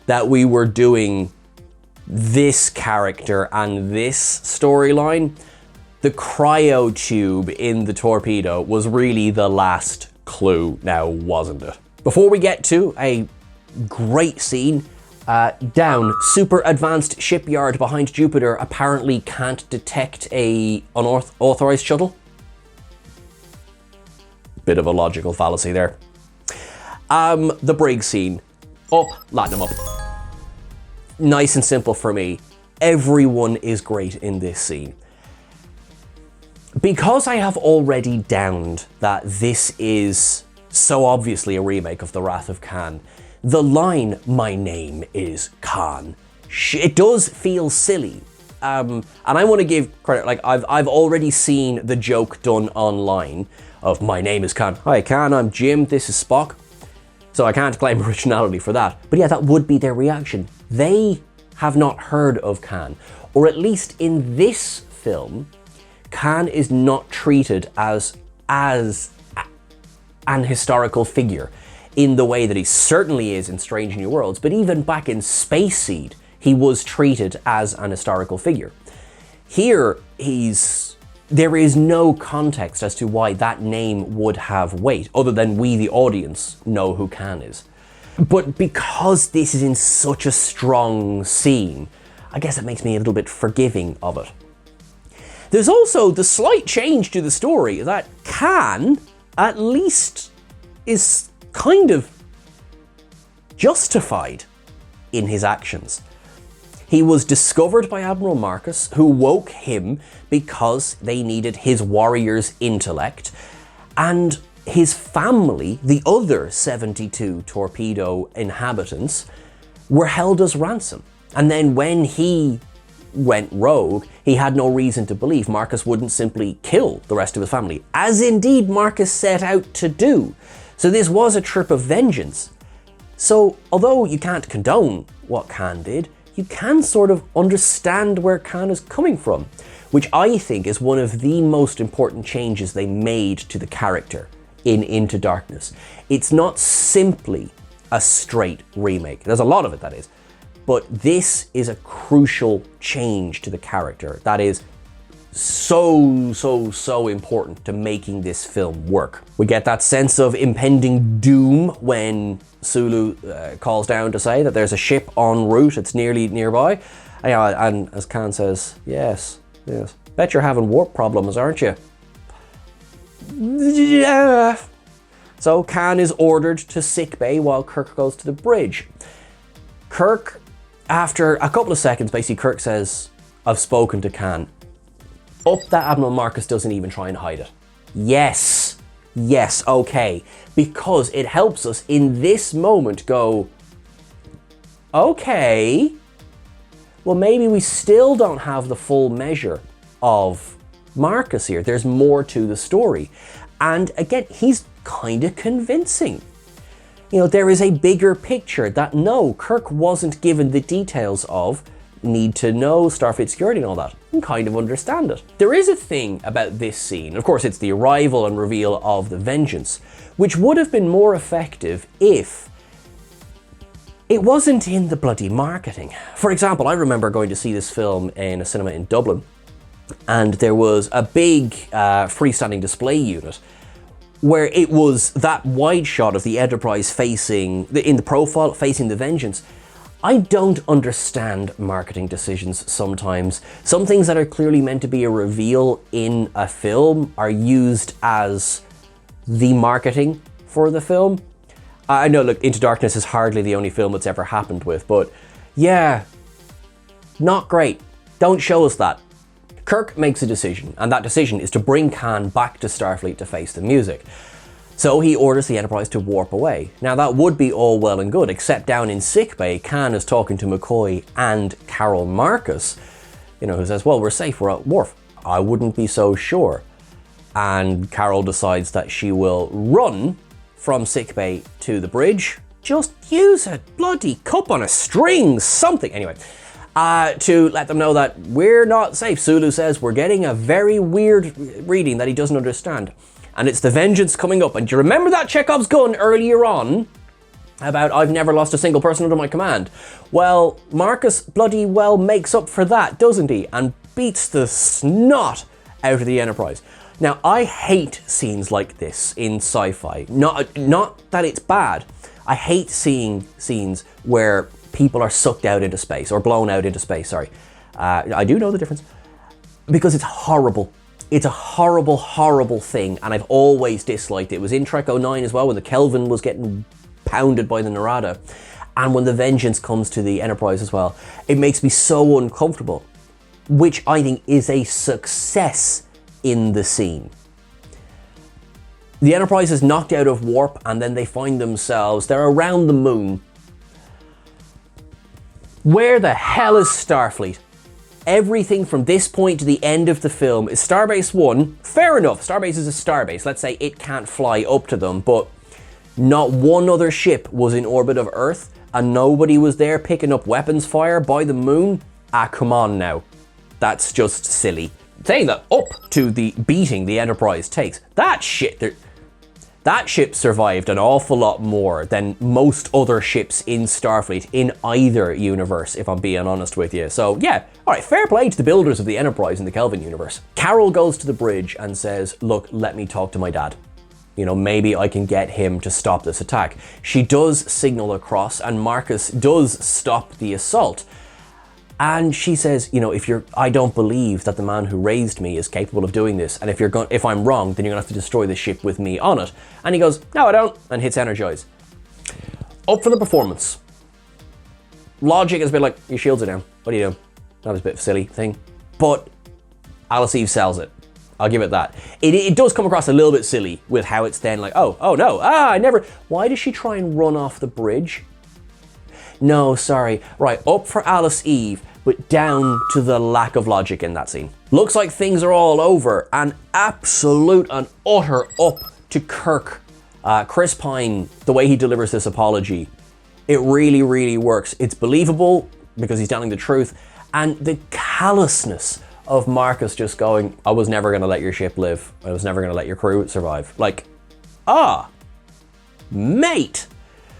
that we were doing this character and this storyline, the cryo tube in the torpedo was really the last clue now, wasn't it? Before we get to a great scene, down, super advanced shipyard behind Jupiter apparently can't detect a unauthorized shuttle. Bit of a logical fallacy there. The brig scene. Up, light them up. Nice and simple for me. Everyone is great in this scene. Because I have already downed that this is so obviously a remake of The Wrath of Khan, the line, "My name is Khan," it does feel silly. And I want to give credit, like I've already seen the joke done online of "My name is Khan." "Hi Khan, I'm Jim, this is Spock." So I can't claim originality for that. But yeah, that would be their reaction. They have not heard of Khan, or at least in this film, Khan is not treated as an historical figure in the way that he certainly is in Strange New Worlds, but even back in Space Seed, he was treated as an historical figure. Here, there is no context as to why that name would have weight, other than we, the audience, know who Khan is. But because this is in such a strong scene, I guess it makes me a little bit forgiving of it. There's also the slight change to the story that Khan, at least, is kind of justified in his actions. He was discovered by Admiral Marcus, who woke him because they needed his warrior's intellect, and his family, the other 72 torpedo inhabitants, were held as ransom. And then when he went rogue, he had no reason to believe Marcus wouldn't simply kill the rest of his family, as indeed Marcus set out to do. So this was a trip of vengeance. So although you can't condone what Khan did, you can sort of understand where Khan is coming from, which I think is one of the most important changes they made to the character in Into Darkness. It's not simply a straight remake. There's a lot of it, that is. But this is a crucial change to the character that is so important to making this film work. We get that sense of impending doom when Sulu calls down to say that there's a ship en route, it's nearby. And as Khan says, yes. Bet you're having warp problems, aren't you? Yeah. So Khan is ordered to sickbay while Kirk goes to the bridge. Kirk, after a couple of seconds, basically Kirk says, "I've spoken to Khan." Up that Admiral Marcus doesn't even try and hide it. Yes, okay. Because it helps us in this moment go, okay, well maybe we still don't have the full measure of Marcus here. There's more to the story. And again, he's kind of convincing. You know, there is a bigger picture that no, Kirk wasn't given the details of, need to know Starfleet security and all that, and kind of understand it. There is a thing about this scene, of course it's the arrival and reveal of the Vengeance, which would have been more effective if it wasn't in the bloody marketing. For example, I remember going to see this film in a cinema in Dublin, and there was a big freestanding display unit where it was that wide shot of the Enterprise facing, in the profile, facing the Vengeance. I don't understand marketing decisions sometimes. Some things that are clearly meant to be a reveal in a film are used as the marketing for the film. I know, look, Into Darkness is hardly the only film it's ever happened with, but yeah, not great. Don't show us that. Kirk makes a decision, and that decision is to bring Khan back to Starfleet to face the music. So he orders the Enterprise to warp away. Now that would be all well and good, except down in sickbay, Khan is talking to McCoy and Carol Marcus, who says, well, we're safe, we're at Worf. I wouldn't be so sure. And Carol decides that she will run from sickbay to the bridge. Just use a bloody cup on a string, something. Anyway, to let them know that we're not safe. Sulu says we're getting a very weird reading that he doesn't understand. and it's the Vengeance coming up. And do you remember that Chekhov's gun earlier on about I've never lost a single person under my command? Well, Marcus bloody well makes up for that, doesn't he? And beats the snot out of the Enterprise. Now, I hate scenes like this in sci-fi. Not that it's bad. I hate seeing scenes where people are sucked out into space, or blown out into space, sorry. I do know the difference. Because it's horrible. It's a horrible, horrible thing, and I've always disliked it. It was in Trek 09 as well, when the Kelvin was getting pounded by the Narada, and when the Vengeance comes to the Enterprise as well. It makes me so uncomfortable, which I think is a success in the scene. The Enterprise is knocked out of warp, and then they find themselves, they're around the moon. Where the hell is Starfleet? Everything from this point to the end of the film is Starbase 1. Fair enough, Starbase is a starbase. Let's say it can't fly up to them, but not one other ship was in orbit of Earth, and nobody was there picking up weapons fire by the moon. Ah, come on now. That's just silly. Saying that up to the beating the Enterprise takes, that ship survived an awful lot more than most other ships in Starfleet in either universe, if I'm being honest with you. So yeah, all right, fair play to the builders of the Enterprise in the Kelvin universe. Carol goes to the bridge and says, look, let me talk to my dad. You know, maybe I can get him to stop this attack. She does signal across, and Marcus does stop the assault. And she says, you know, I don't believe that the man who raised me is capable of doing this. And if I'm wrong, then you're gonna have to destroy the ship with me on it. And he goes, no, I don't, and hits energize. Up for the performance. Logic is a bit like, your shields are down. What are you doing? That was a bit of a silly thing. But Alice Eve sells it. I'll give it that. It does come across a little bit silly with how it's then like, oh no, why does she try and run off the bridge? No, sorry. Right, up for Alice Eve, but down to the lack of logic in that scene. Looks like things are all over, and absolute and utter up to Kirk. Chris Pine, the way he delivers this apology, it really, really works. It's believable because he's telling the truth, and the callousness of Marcus just going, I was never gonna let your ship live. I was never gonna let your crew survive. Like, mate.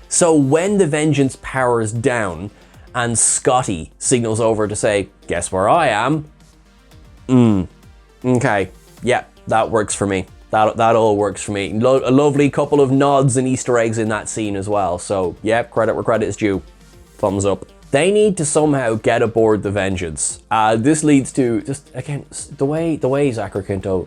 So when the Vengeance powers down and Scotty signals over to say, guess where I am? Okay, yeah, that works for me. That all works for me. A lovely couple of nods and Easter eggs in that scene as well. So yeah, credit where credit is due. Thumbs up. They need to somehow get aboard the Vengeance. This leads to, just again, the way Zachary Quinto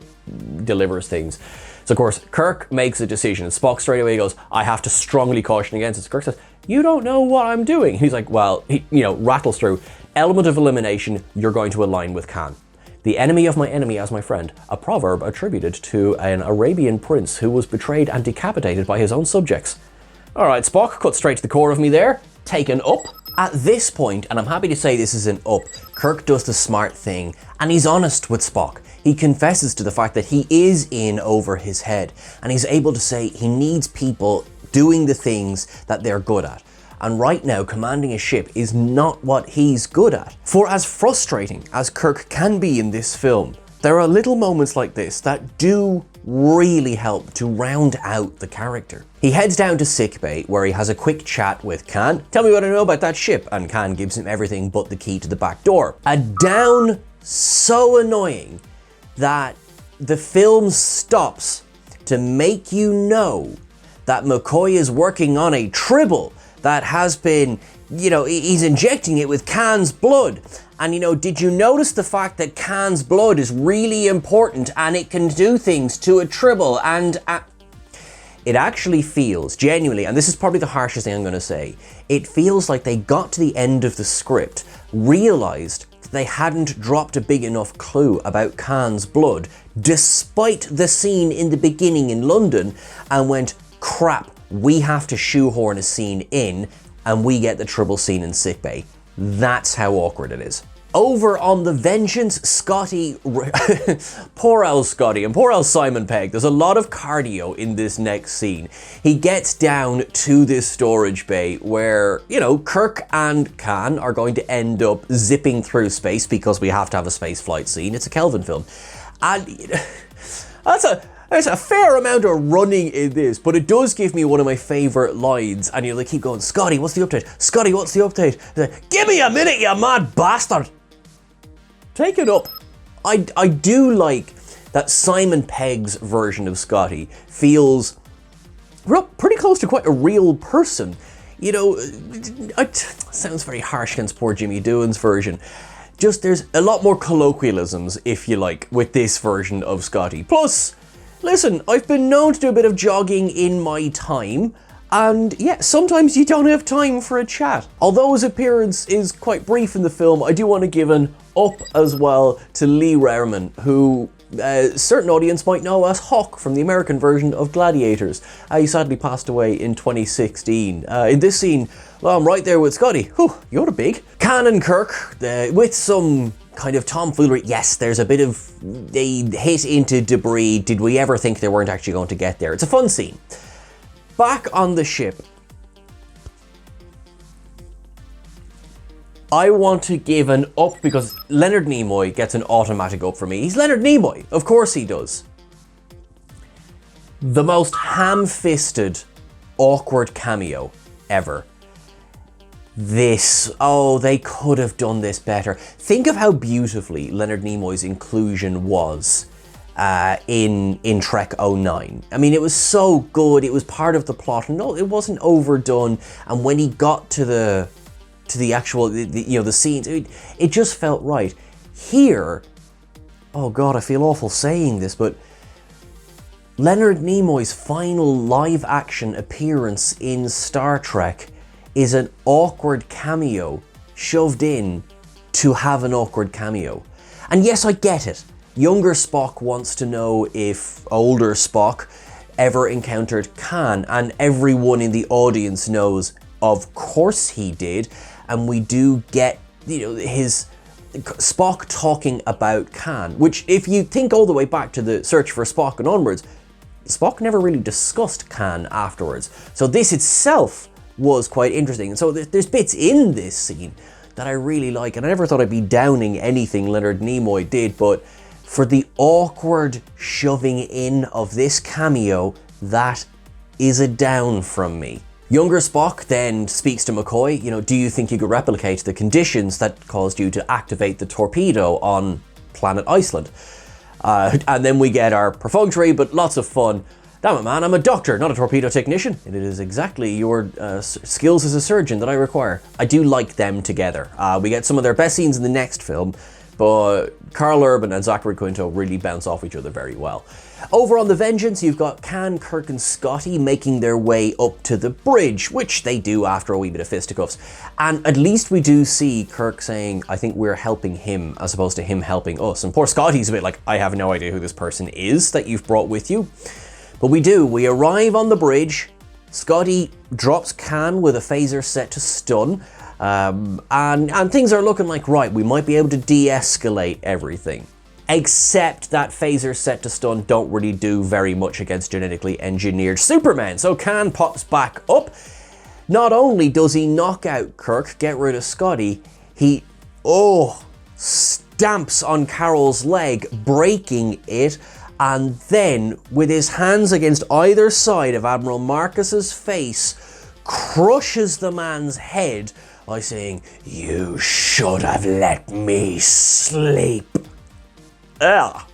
delivers things. So of course, Kirk makes a decision, and Spock straight away goes, I have to strongly caution against it. So Kirk says, you don't know what I'm doing. He's like, well, he rattles through, element of elimination, you're going to align with Khan. The enemy of my enemy as my friend, a proverb attributed to an Arabian prince who was betrayed and decapitated by his own subjects. All right, Spock, cut straight to the core of me there, taken up. At this point, and I'm happy to say this is an up, Kirk does the smart thing, and he's honest with Spock. He confesses to the fact that he is in over his head, and he's able to say he needs people doing the things that they're good at. And right now, commanding a ship is not what he's good at. For as frustrating as Kirk can be in this film, there are little moments like this that do really help to round out the character. He heads down to sickbay where he has a quick chat with Khan. Tell me what I know about that ship, and Khan gives him everything but the key to the back door. A down so annoying that the film stops to make you know that McCoy is working on a tribble that has been, he's injecting it with Khan's blood. And did you notice the fact that Khan's blood is really important and it can do things to a tribble? And it actually feels, genuinely, and this is probably the harshest thing I'm going to say, it feels like they got to the end of the script, realized that they hadn't dropped a big enough clue about Khan's blood, despite the scene in the beginning in London, and went, crap, we have to shoehorn a scene in, and we get the tribble scene in sickbay. That's how awkward it is. Over on the Vengeance, Scotty, poor old Scotty and poor old Simon Pegg, there's a lot of cardio in this next scene. He gets down to this storage bay where, Kirk and Khan are going to end up zipping through space because we have to have a space flight scene. It's a Kelvin film. And There's a fair amount of running in this, but it does give me one of my favourite lines, and you'll keep going, Scotty, what's the update? Scotty, what's the update? Give me a minute, you mad bastard! Take it up. I do like that Simon Pegg's version of Scotty feels pretty close to quite a real person. You know, it sounds very harsh against poor Jimmy Doohan's version. Just there's a lot more colloquialisms, if you like, with this version of Scotty. Plus, listen, I've been known to do a bit of jogging in my time, and yeah, sometimes you don't have time for a chat. Although his appearance is quite brief in the film, I do want to give an up as well to Lee Rowman, who a certain audience might know as Hawk from the American version of Gladiators. He sadly passed away in 2016. In this scene, well, I'm right there with Scotty. Whew, you're big. Khan and Kirk, with some kind of tomfoolery. Yes, there's a bit of, they hit into debris. Did we ever think they weren't actually going to get there? It's a fun scene. Back on the ship, I want to give an up because Leonard Nimoy gets an automatic up for me. He's Leonard Nimoy, of course he does. The most ham-fisted, awkward cameo ever. This, oh, they could have done this better. Think of how beautifully Leonard Nimoy's inclusion was in Trek 09. I mean, it was so good, it was part of the plot, and no, it wasn't overdone, and when he got to the actual, the scenes, it just felt right. Here, oh god, I feel awful saying this, but Leonard Nimoy's final live-action appearance in Star Trek is an awkward cameo shoved in to have an awkward cameo. And yes, I get it. Younger Spock wants to know if older Spock ever encountered Khan, and everyone in the audience knows, of course he did, and we do get, his Spock talking about Khan, which if you think all the way back to the Search for Spock and onwards, Spock never really discussed Khan afterwards. So this itself was quite interesting. And so there's bits in this scene that I really like, and I never thought I'd be downing anything Leonard Nimoy did, but for the awkward shoving in of this cameo, that is a down from me. Younger Spock then speaks to McCoy, do you think you could replicate the conditions that caused you to activate the torpedo on planet Iceland? And then we get our perfunctory, but lots of fun. Damn it, man, I'm a doctor, not a torpedo technician. It is exactly your skills as a surgeon that I require. I do like them together. We get some of their best scenes in the next film, but Carl Urban and Zachary Quinto really bounce off each other very well. Over on the Vengeance, you've got Khan, Kirk and Scotty making their way up to the bridge, which they do after a wee bit of fisticuffs. And at least we do see Kirk saying, I think we're helping him as opposed to him helping us. And poor Scotty's a bit like, I have no idea who this person is that you've brought with you. But we arrive on the bridge. Scotty drops Khan with a phaser set to stun. And things are looking like, right, we might be able to de-escalate everything. Except that phaser set to stun don't really do very much against genetically engineered Superman. So Khan pops back up. Not only does he knock out Kirk, get rid of Scotty, he, stamps on Carol's leg, breaking it, and then, with his hands against either side of Admiral Marcus's face, crushes the man's head by saying, "You should have let me sleep." Up,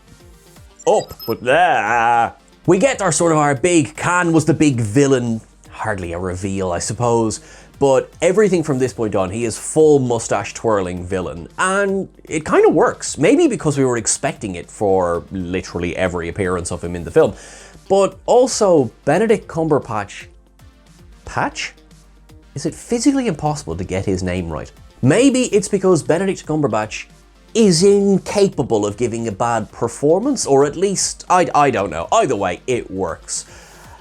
but there. We get our big, Khan was the big villain, hardly a reveal, I suppose, but everything from this point on, he is full mustache twirling villain, and it kind of works. Maybe because we were expecting it for literally every appearance of him in the film, but also Benedict Cumberbatch. Is it physically impossible to get his name right? Maybe it's because Benedict Cumberbatch is incapable of giving a bad performance, or at least, I don't know. Either way, it works.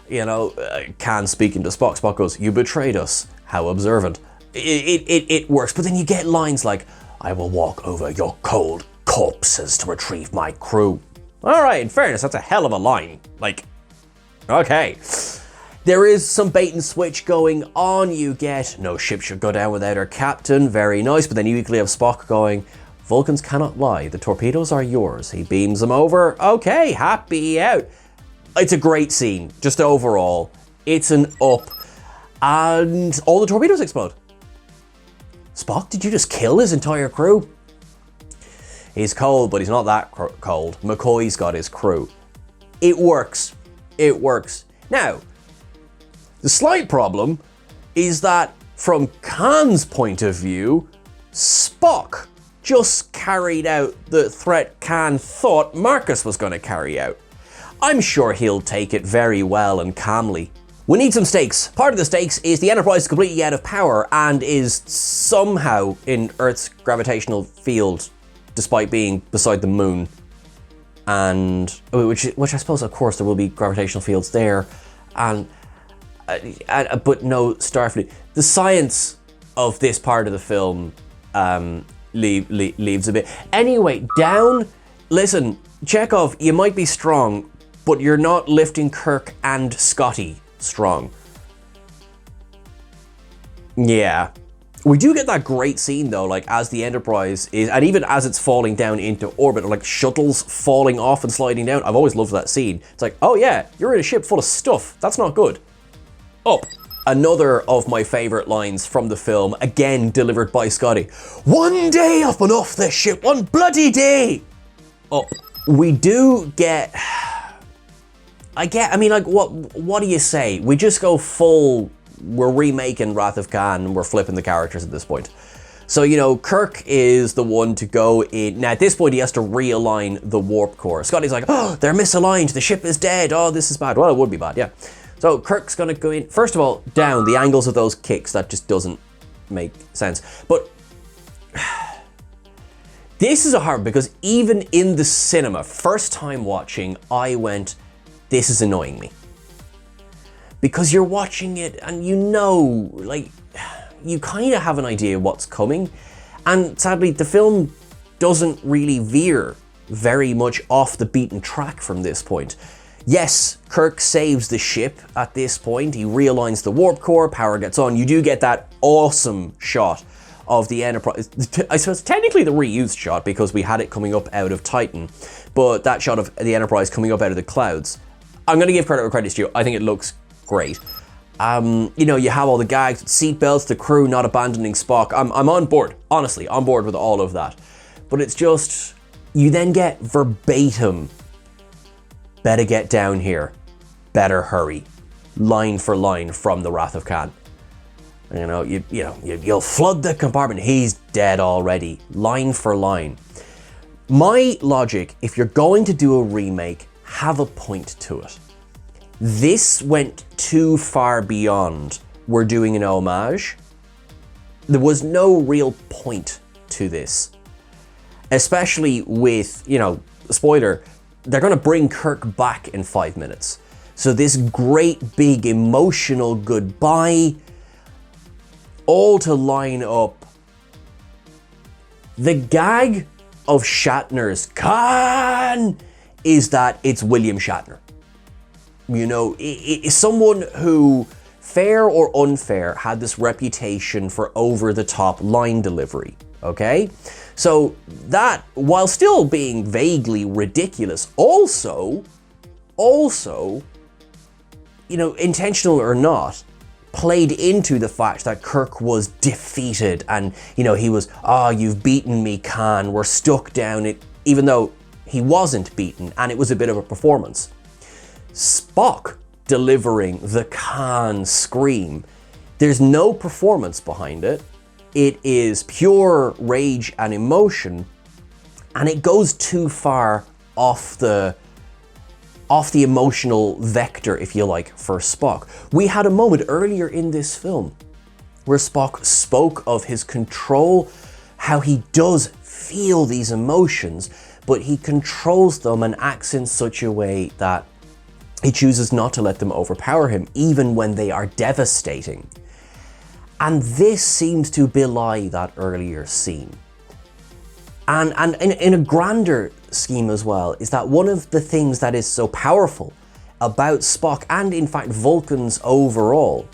Khan speaking to Spock, Spock goes, "You betrayed us. How observant." It works, but then you get lines like, "I will walk over your cold corpses to retrieve my crew." All right, in fairness, that's a hell of a line. Okay. There is some bait and switch going on. You get, no ship should go down without her captain. Very nice, but then you equally have Spock going, "Vulcans cannot lie. The torpedoes are yours." He beams them over. Okay, happy out. It's a great scene, just overall. It's an up. And all the torpedoes explode. Spock, did you just kill his entire crew? He's cold, but he's not that cold. McCoy's got his crew. It works. It works. Now, the slight problem is that from Khan's point of view, Spock just carried out the threat Khan thought Marcus was going to carry out. I'm sure he'll take it very well and calmly. We need some stakes. Part of the stakes is the Enterprise is completely out of power and is somehow in Earth's gravitational field, despite being beside the moon. And which I suppose, of course, there will be gravitational fields there, and but no Starfleet. The science of this part of the film leaves a bit. Anyway, down. Listen, Chekhov, you might be strong, but you're not lifting Kirk and Scotty strong. Yeah. We do get that great scene though, like as the Enterprise is, and even as it's falling down into orbit, like shuttles falling off and sliding down. I've always loved that scene. It's like, oh yeah, you're in a ship full of stuff. That's not good. Up. Another of my favorite lines from the film, again delivered by Scotty. One day up and off this ship, one bloody day. Up. We do get, I mean, like, what do you say? We just go full, we're remaking Wrath of Khan and we're flipping the characters at this point. So, you know, Kirk is the one to go in. Now, at this point, he has to realign the warp core. Scotty's like, oh, they're misaligned. The ship is dead. Oh, this is bad. Well, it would be bad, yeah. So Kirk's going to go in. First of all, down the angles of those kicks. That just doesn't make sense. But this is a hard, because even in the cinema, first time watching, I went, this is annoying me. Because you're watching it and you know, like, you kind of have an idea what's coming. And sadly, the film doesn't really veer very much off the beaten track from this point. Yes, Kirk saves the ship at this point. He realigns the warp core, power gets on. You do get that awesome shot of the Enterprise. I suppose technically the reused shot, because we had it coming up out of Titan, but that shot of the Enterprise coming up out of the clouds. I'm going to give credit where credit's due. I think it looks great. You know, you have all the gags, seatbelts, the crew not abandoning Spock. I'm on board, honestly, on board with all of that. But it's just, you then get verbatim, better get down here, better hurry, line for line from the Wrath of Khan. You know, you'll flood the compartment. He's dead already, line for line. My logic, if you're going to do a remake, have a point to it. This went too far beyond we're doing an homage. There was no real point to this. Especially with, you know, spoiler, they're going to bring Kirk back in 5 minutes. So this great big emotional goodbye, all to line up. The gag of Shatner's Khan is that it's William Shatner. You know, it's someone who, fair or unfair, had this reputation for over-the-top line delivery, okay? So that, while still being vaguely ridiculous, also, you know, intentional or not, played into the fact that Kirk was defeated and, you know, he was, oh, you've beaten me, Khan, we're stuck down it, even though he wasn't beaten and it was a bit of a performance. Spock delivering the Khan scream, there's no performance behind it. It is pure rage and emotion, and it goes too far off the emotional vector, if you like, for Spock. We had a moment earlier in this film where Spock spoke of his control, how he does feel these emotions, but he controls them and acts in such a way that he chooses not to let them overpower him, even when they are devastating. And this seems to belie that earlier scene. And in a grander scheme as well, is that one of the things that is so powerful about Spock, and in fact Vulcans overall,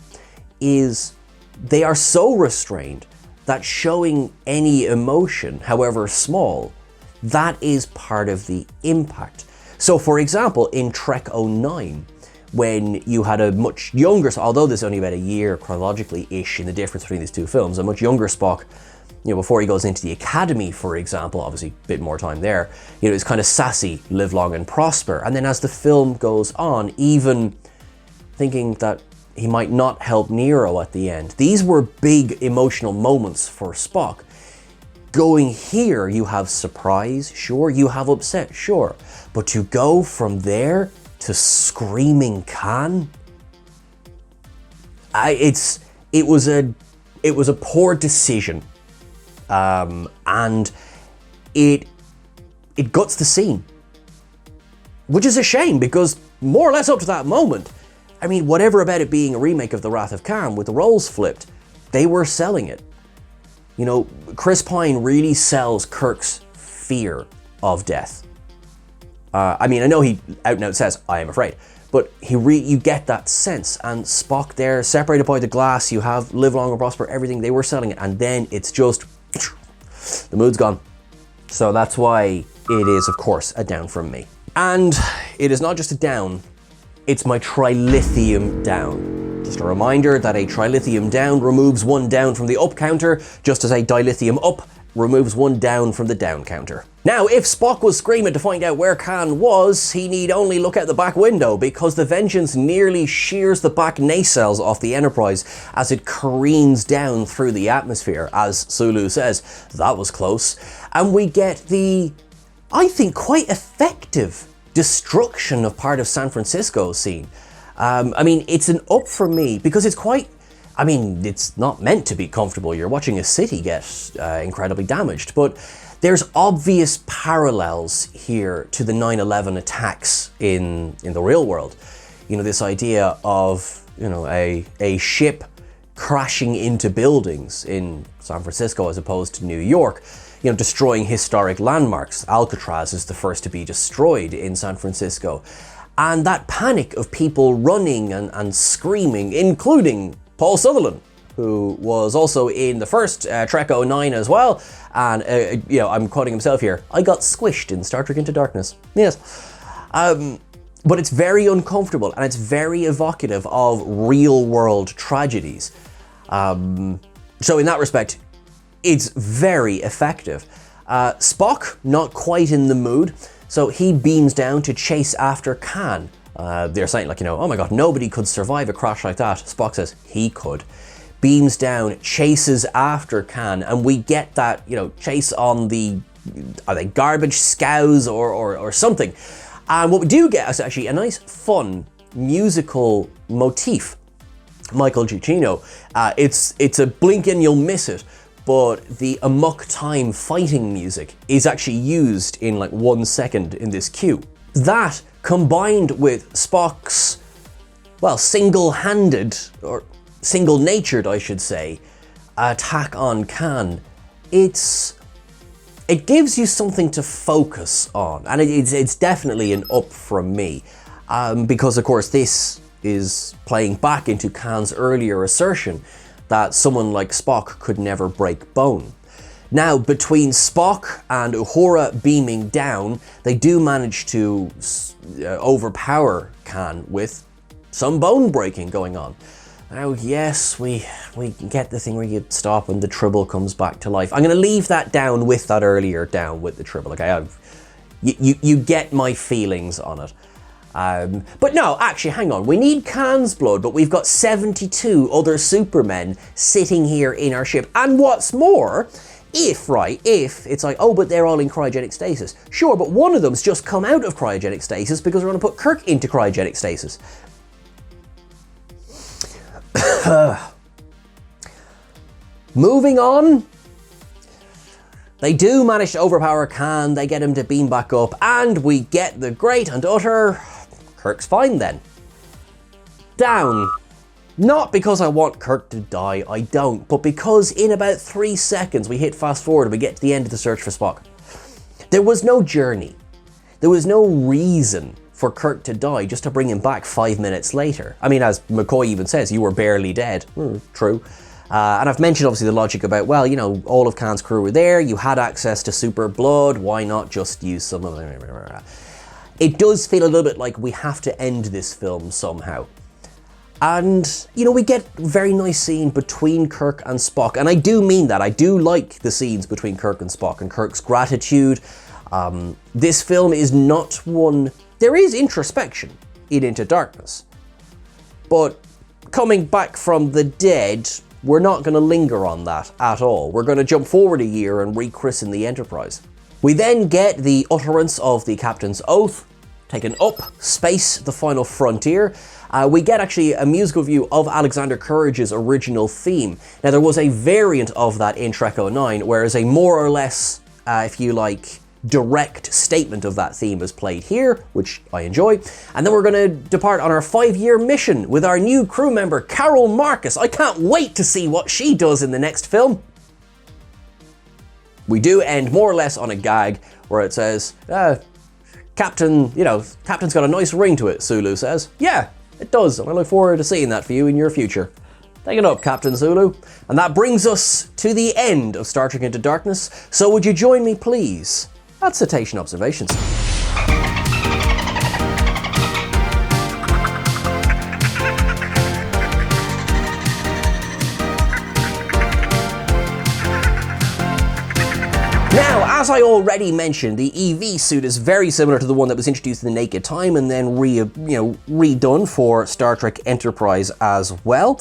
is they are so restrained that showing any emotion, however small, that is part of the impact. So for example, in Trek '09, when you had a much younger, although there's only about a year chronologically-ish in the difference between these two films, a much younger Spock, before he goes into the academy, for example, obviously a bit more time there, it's kind of sassy, live long and prosper. And then as the film goes on, even thinking that he might not help Nero at the end. These were big emotional moments for Spock. Going here, you have surprise, sure, you have upset, sure. But to go from there to screaming Khan, it was a poor decision, and it guts the scene, which is a shame because more or less up to that moment, I mean, whatever about it being a remake of The Wrath of Khan with the roles flipped, they were selling it. Chris Pine really sells Kirk's fear of death. I know he out and out says, "I am afraid," but you get that sense. And Spock there, separated by the glass, you have live long and prosper, everything, they were selling it. And then it's just, the mood's gone. So that's why it is, of course, a down from me. And it is not just a down, it's my trilithium down. Just a reminder that a trilithium down removes one down from the up counter, just as a dilithium up removes one down from the down counter. Now, if Spock was screaming to find out where Khan was, he need only look out the back window, because the Vengeance nearly shears the back nacelles off the Enterprise as it careens down through the atmosphere. As Sulu says, that was close. And we get the, I think, quite effective destruction of part of San Francisco scene. It's an up for me, because it's quite, it's not meant to be comfortable. You're watching a city get incredibly damaged, but there's obvious parallels here to the 9/11 attacks in the real world. This idea of, a ship crashing into buildings in San Francisco as opposed to New York, destroying historic landmarks. Alcatraz is the first to be destroyed in San Francisco. And that panic of people running and screaming, including Paul Sutherland, who was also in the first Trek '09 as well. And, I'm quoting himself here, "I got squished in Star Trek Into Darkness." Yes. But it's very uncomfortable, and it's very evocative of real world tragedies. So in that respect, it's very effective. Spock, not quite in the mood, so he beams down to chase after Khan. They're saying, oh my god, nobody could survive a crash like that. Spock says he could. Beams down, chases after Khan, and we get that, chase on the, are they garbage scows or something. And what we do get is actually a nice, fun, musical motif. Michael Giacchino. It's a blink and you'll miss it, but the amok time fighting music is actually used in 1 second in this cue. That, combined with Spock's, single-handed, or single-natured, I should say, attack on Khan, it gives you something to focus on, and it's definitely an up from me, because of course this is playing back into Khan's earlier assertion that someone like Spock could never break bone. Now, between Spock and Uhura beaming down, they do manage to overpower Khan with some bone breaking going on. Now, yes, we get the thing where you stop and the Tribble comes back to life. I'm going to leave that down with that earlier down with the Tribble. Okay, you get my feelings on it. But no, actually, hang on. We need Khan's blood, but we've got 72 other Supermen sitting here in our ship. And what's more, if it's oh, but they're all in cryogenic stasis. Sure, but one of them's just come out of cryogenic stasis because we're going to put Kirk into cryogenic stasis. Moving on. They do manage to overpower Khan, they get him to beam back up, and we get the great and utter Kirk's fine then. Down. Not because I want Kirk to die, I don't, but because in about 3 seconds we hit fast forward and we get to the end of the search for Spock. There was no journey. There was no reason for Kirk to die just to bring him back 5 minutes later. As McCoy even says, you were barely dead. True. And I've mentioned obviously the logic about, all of Khan's crew were there, you had access to super blood, why not just use some of them? it does feel a little bit like we have to end this film somehow. And, you know, we get a very nice scene between Kirk and Spock, and I do mean that. I do like the scenes between Kirk and Spock and Kirk's gratitude. This film is not one... There is introspection in Into Darkness, but coming back from the dead, we're not going to linger on that at all. We're going to jump forward a year and rechristen the Enterprise. We then get the utterance of the Captain's Oath, taken up, space, the final frontier. We get actually a musical view of Alexander Courage's original theme. Now, there was a variant of that in Trek 09, whereas a more or less, if you like, direct statement of that theme is played here, which I enjoy. And then we're going to depart on our 5-year mission with our new crew member, Carol Marcus. I can't wait to see what she does in the next film. We do end more or less on a gag where it says, Captain, Captain's got a nice ring to it, Sulu says. Yeah, it does, and I look forward to seeing that for you in your future. Take it up, Captain Sulu. And that brings us to the end of Star Trek Into Darkness, so would you join me, please, at Cetacean Observations. Now, as I already mentioned, the EV suit is very similar to the one that was introduced in The Naked Time and then redone for Star Trek Enterprise as well.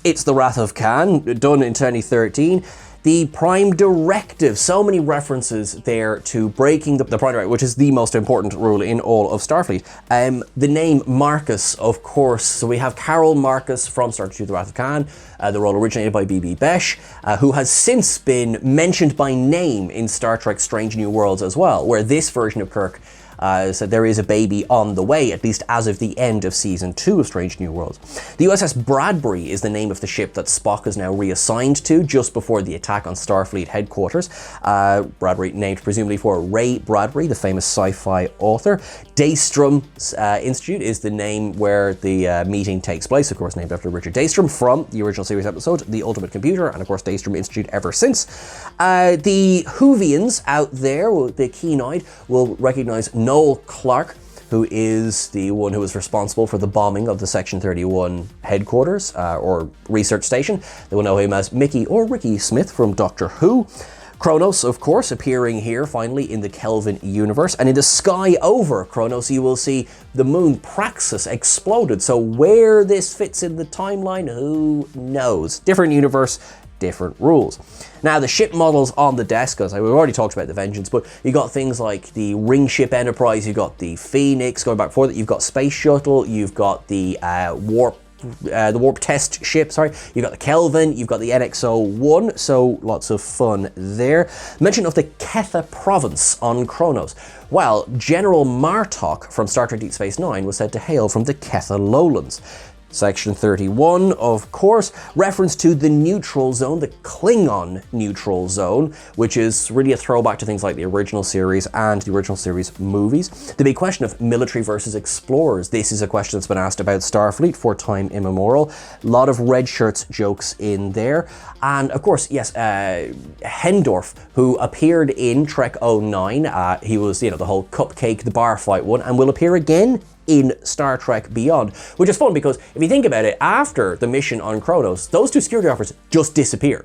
It's the Wrath of Khan, done in 2013. The Prime Directive, so many references there to breaking the Prime Directive, which is the most important rule in all of Starfleet. The name Marcus, of course, so we have Carol Marcus from Star Trek II: The Wrath of Khan, the role originated by B.B. Besh, who has since been mentioned by name in Star Trek Strange New Worlds as well, where this version of Kirk said there is a baby on the way, at least as of the end of Season 2 of Strange New Worlds. The USS Bradbury is the name of the ship that Spock is now reassigned to just before the attack on Starfleet headquarters. Bradbury named presumably for Ray Bradbury, the famous sci-fi author. Daystrom Institute is the name where the meeting takes place, of course named after Richard Daystrom from the original series episode, The Ultimate Computer, and of course Daystrom Institute ever since. The Whovians out there, the keen-eyed, will recognize Noel Clarke, who is the one who was responsible for the bombing of the Section 31 headquarters, or research station. They will know him as Mickey or Ricky Smith from Doctor Who. Kronos, of course, appearing here finally in the Kelvin universe. And in the sky over Kronos, you will see the moon Praxis exploded. So where this fits in the timeline, who knows? Different universe, different rules. Now, the ship models on the desk, as we've already talked about the Vengeance, but you got things like the Ring Ship Enterprise, you got the Phoenix, going back before that, you've got Space Shuttle, you've got the warp test ship, you've got the Kelvin, you've got the NX-01, so lots of fun there. Mention of the Ketha province on Kronos. Well, General Martok from Star Trek Deep Space Nine was said to hail from the Ketha lowlands. Section 31, of course, reference to the neutral zone, the Klingon neutral zone, which is really a throwback to things like the original series and the original series movies. The big question of military versus explorers. This is a question that's been asked about Starfleet for time immemorial. A lot of red shirts jokes in there. And of course, yes, Hendorf, who appeared in Trek 09, he was, the whole cupcake, the bar fight one, and will appear again in Star Trek Beyond, which is fun because if you think about it, after the mission on Kronos, those two security officers just disappear.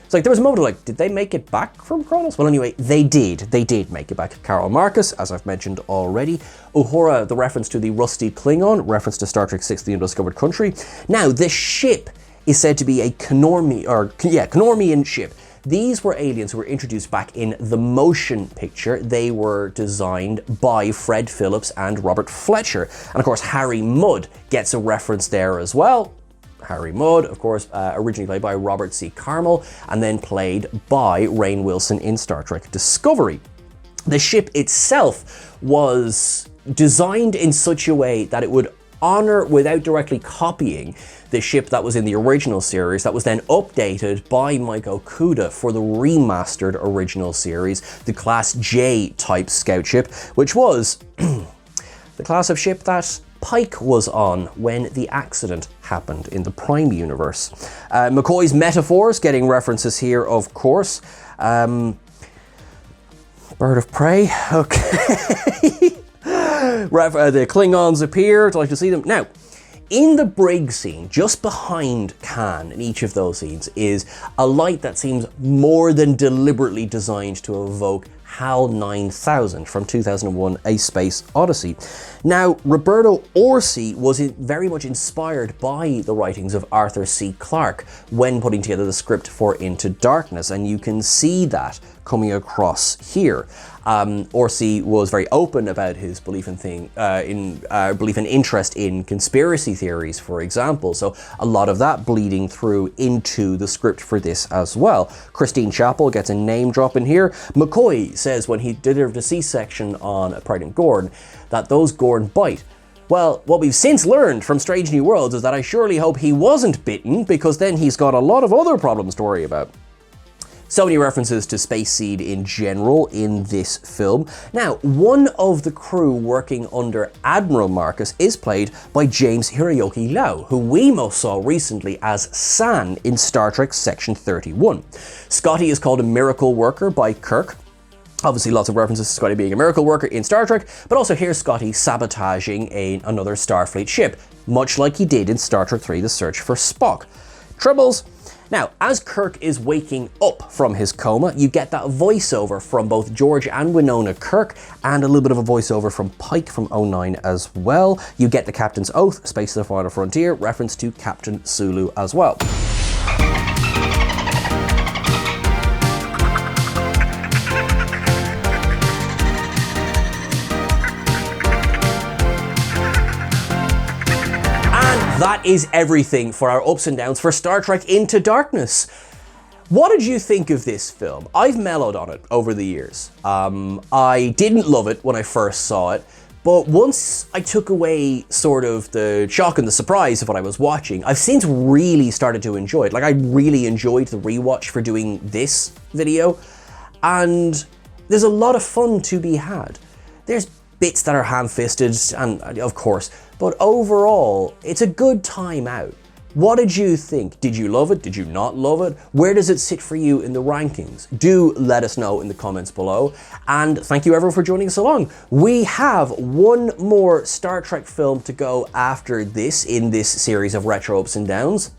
It's like there was a moment of like, did they make it back from Kronos? Well, anyway, they did. They did make it back. Carol Marcus, as I've mentioned already. Uhura, the reference to the rusty Klingon, reference to Star Trek VI: The Undiscovered Country. Now, this ship is said to be a Kenormian ship. These were aliens who were introduced back in the motion picture. They were designed by Fred Phillips and Robert Fletcher. And of course, Harry Mudd gets a reference there as well. Harry Mudd, of course, originally played by Robert C. Carmel, and then played by Rainn Wilson in Star Trek Discovery. The ship itself was designed in such a way that it would honor, without directly copying, the ship that was in the original series that was then updated by Mike Okuda for the remastered original series, the Class J type scout ship, which was the class of ship that Pike was on when the accident happened in the Prime universe. McCoy's metaphors getting references here, of course. Bird of prey, okay. The Klingons appear, I'd like to see them. Now, in the brig scene, just behind Khan in each of those scenes, is a light that seems more than deliberately designed to evoke HAL 9000 from 2001 A Space Odyssey. Now, Roberto Orci was very much inspired by the writings of Arthur C. Clarke when putting together the script for Into Darkness, and you can see that coming across here. Orci was very open about his belief in interest in conspiracy theories, for example. So a lot of that bleeding through into the script for this as well. Christine Chappell gets a name drop in here. McCoy says when he delivered a C-section on a pregnant Gorn that those Gorn bite. Well, what we've since learned from Strange New Worlds is that I surely hope he wasn't bitten, because then he's got a lot of other problems to worry about. So many references to Space Seed in general in this film. Now, one of the crew working under Admiral Marcus is played by James Hiroyuki Lau, who we most saw recently as San in Star Trek Section 31. Scotty is called a miracle worker by Kirk. Obviously, lots of references to Scotty being a miracle worker in Star Trek, but also here's Scotty sabotaging another Starfleet ship, much like he did in Star Trek 3, The Search for Spock. Troubles? Now, as Kirk is waking up from his coma, you get that voiceover from both George and Winona Kirk, and a little bit of a voiceover from Pike from 09 as well. You get the Captain's Oath, Space of the Final Frontier, reference to Captain Sulu as well. That is everything for our ups and downs for Star Trek Into Darkness. What did you think of this film? I've mellowed on it over the years. I didn't love it when I first saw it, but once I took away sort of the shock and the surprise of what I was watching, I've since really started to enjoy it. Like, I really enjoyed the rewatch for doing this video, and there's a lot of fun to be had. There's bits that are ham-fisted, and of course, but overall, it's a good time out. What did you think? Did you love it? Did you not love it? Where does it sit for you in the rankings? Do let us know in the comments below. And thank you everyone for joining us along. We have one more Star Trek film to go after this in this series of Retro Ups and Downs.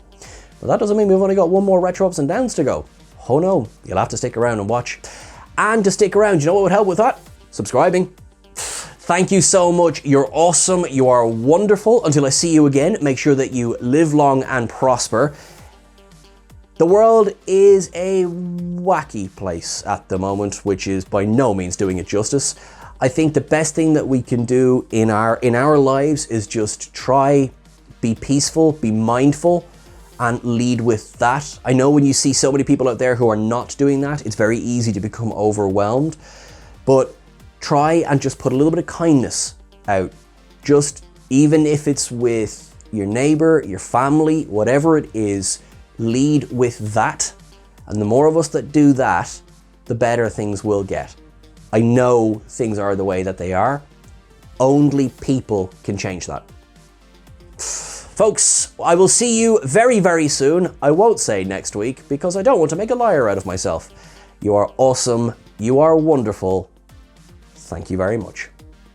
But that doesn't mean we've only got one more Retro Ups and Downs to go. Oh no, you'll have to stick around and watch. And to stick around, you know what would help with that? Subscribing. Thank you so much. You're awesome. You are wonderful. Until I see you again, make sure that you live long and prosper. The world is a wacky place at the moment, which is by no means doing it justice. I think the best thing that we can do in our lives is just try, be peaceful, be mindful, and lead with that. I know when you see so many people out there who are not doing that, it's very easy to become overwhelmed, but try and just put a little bit of kindness out. Just, even if it's with your neighbor, your family, whatever it is, lead with that. And the more of us that do that, the better things will get. I know things are the way that they are. Only people can change that. Folks, I will see you very, very soon. I won't say next week because I don't want to make a liar out of myself. You are awesome. You are wonderful. Thank you very much.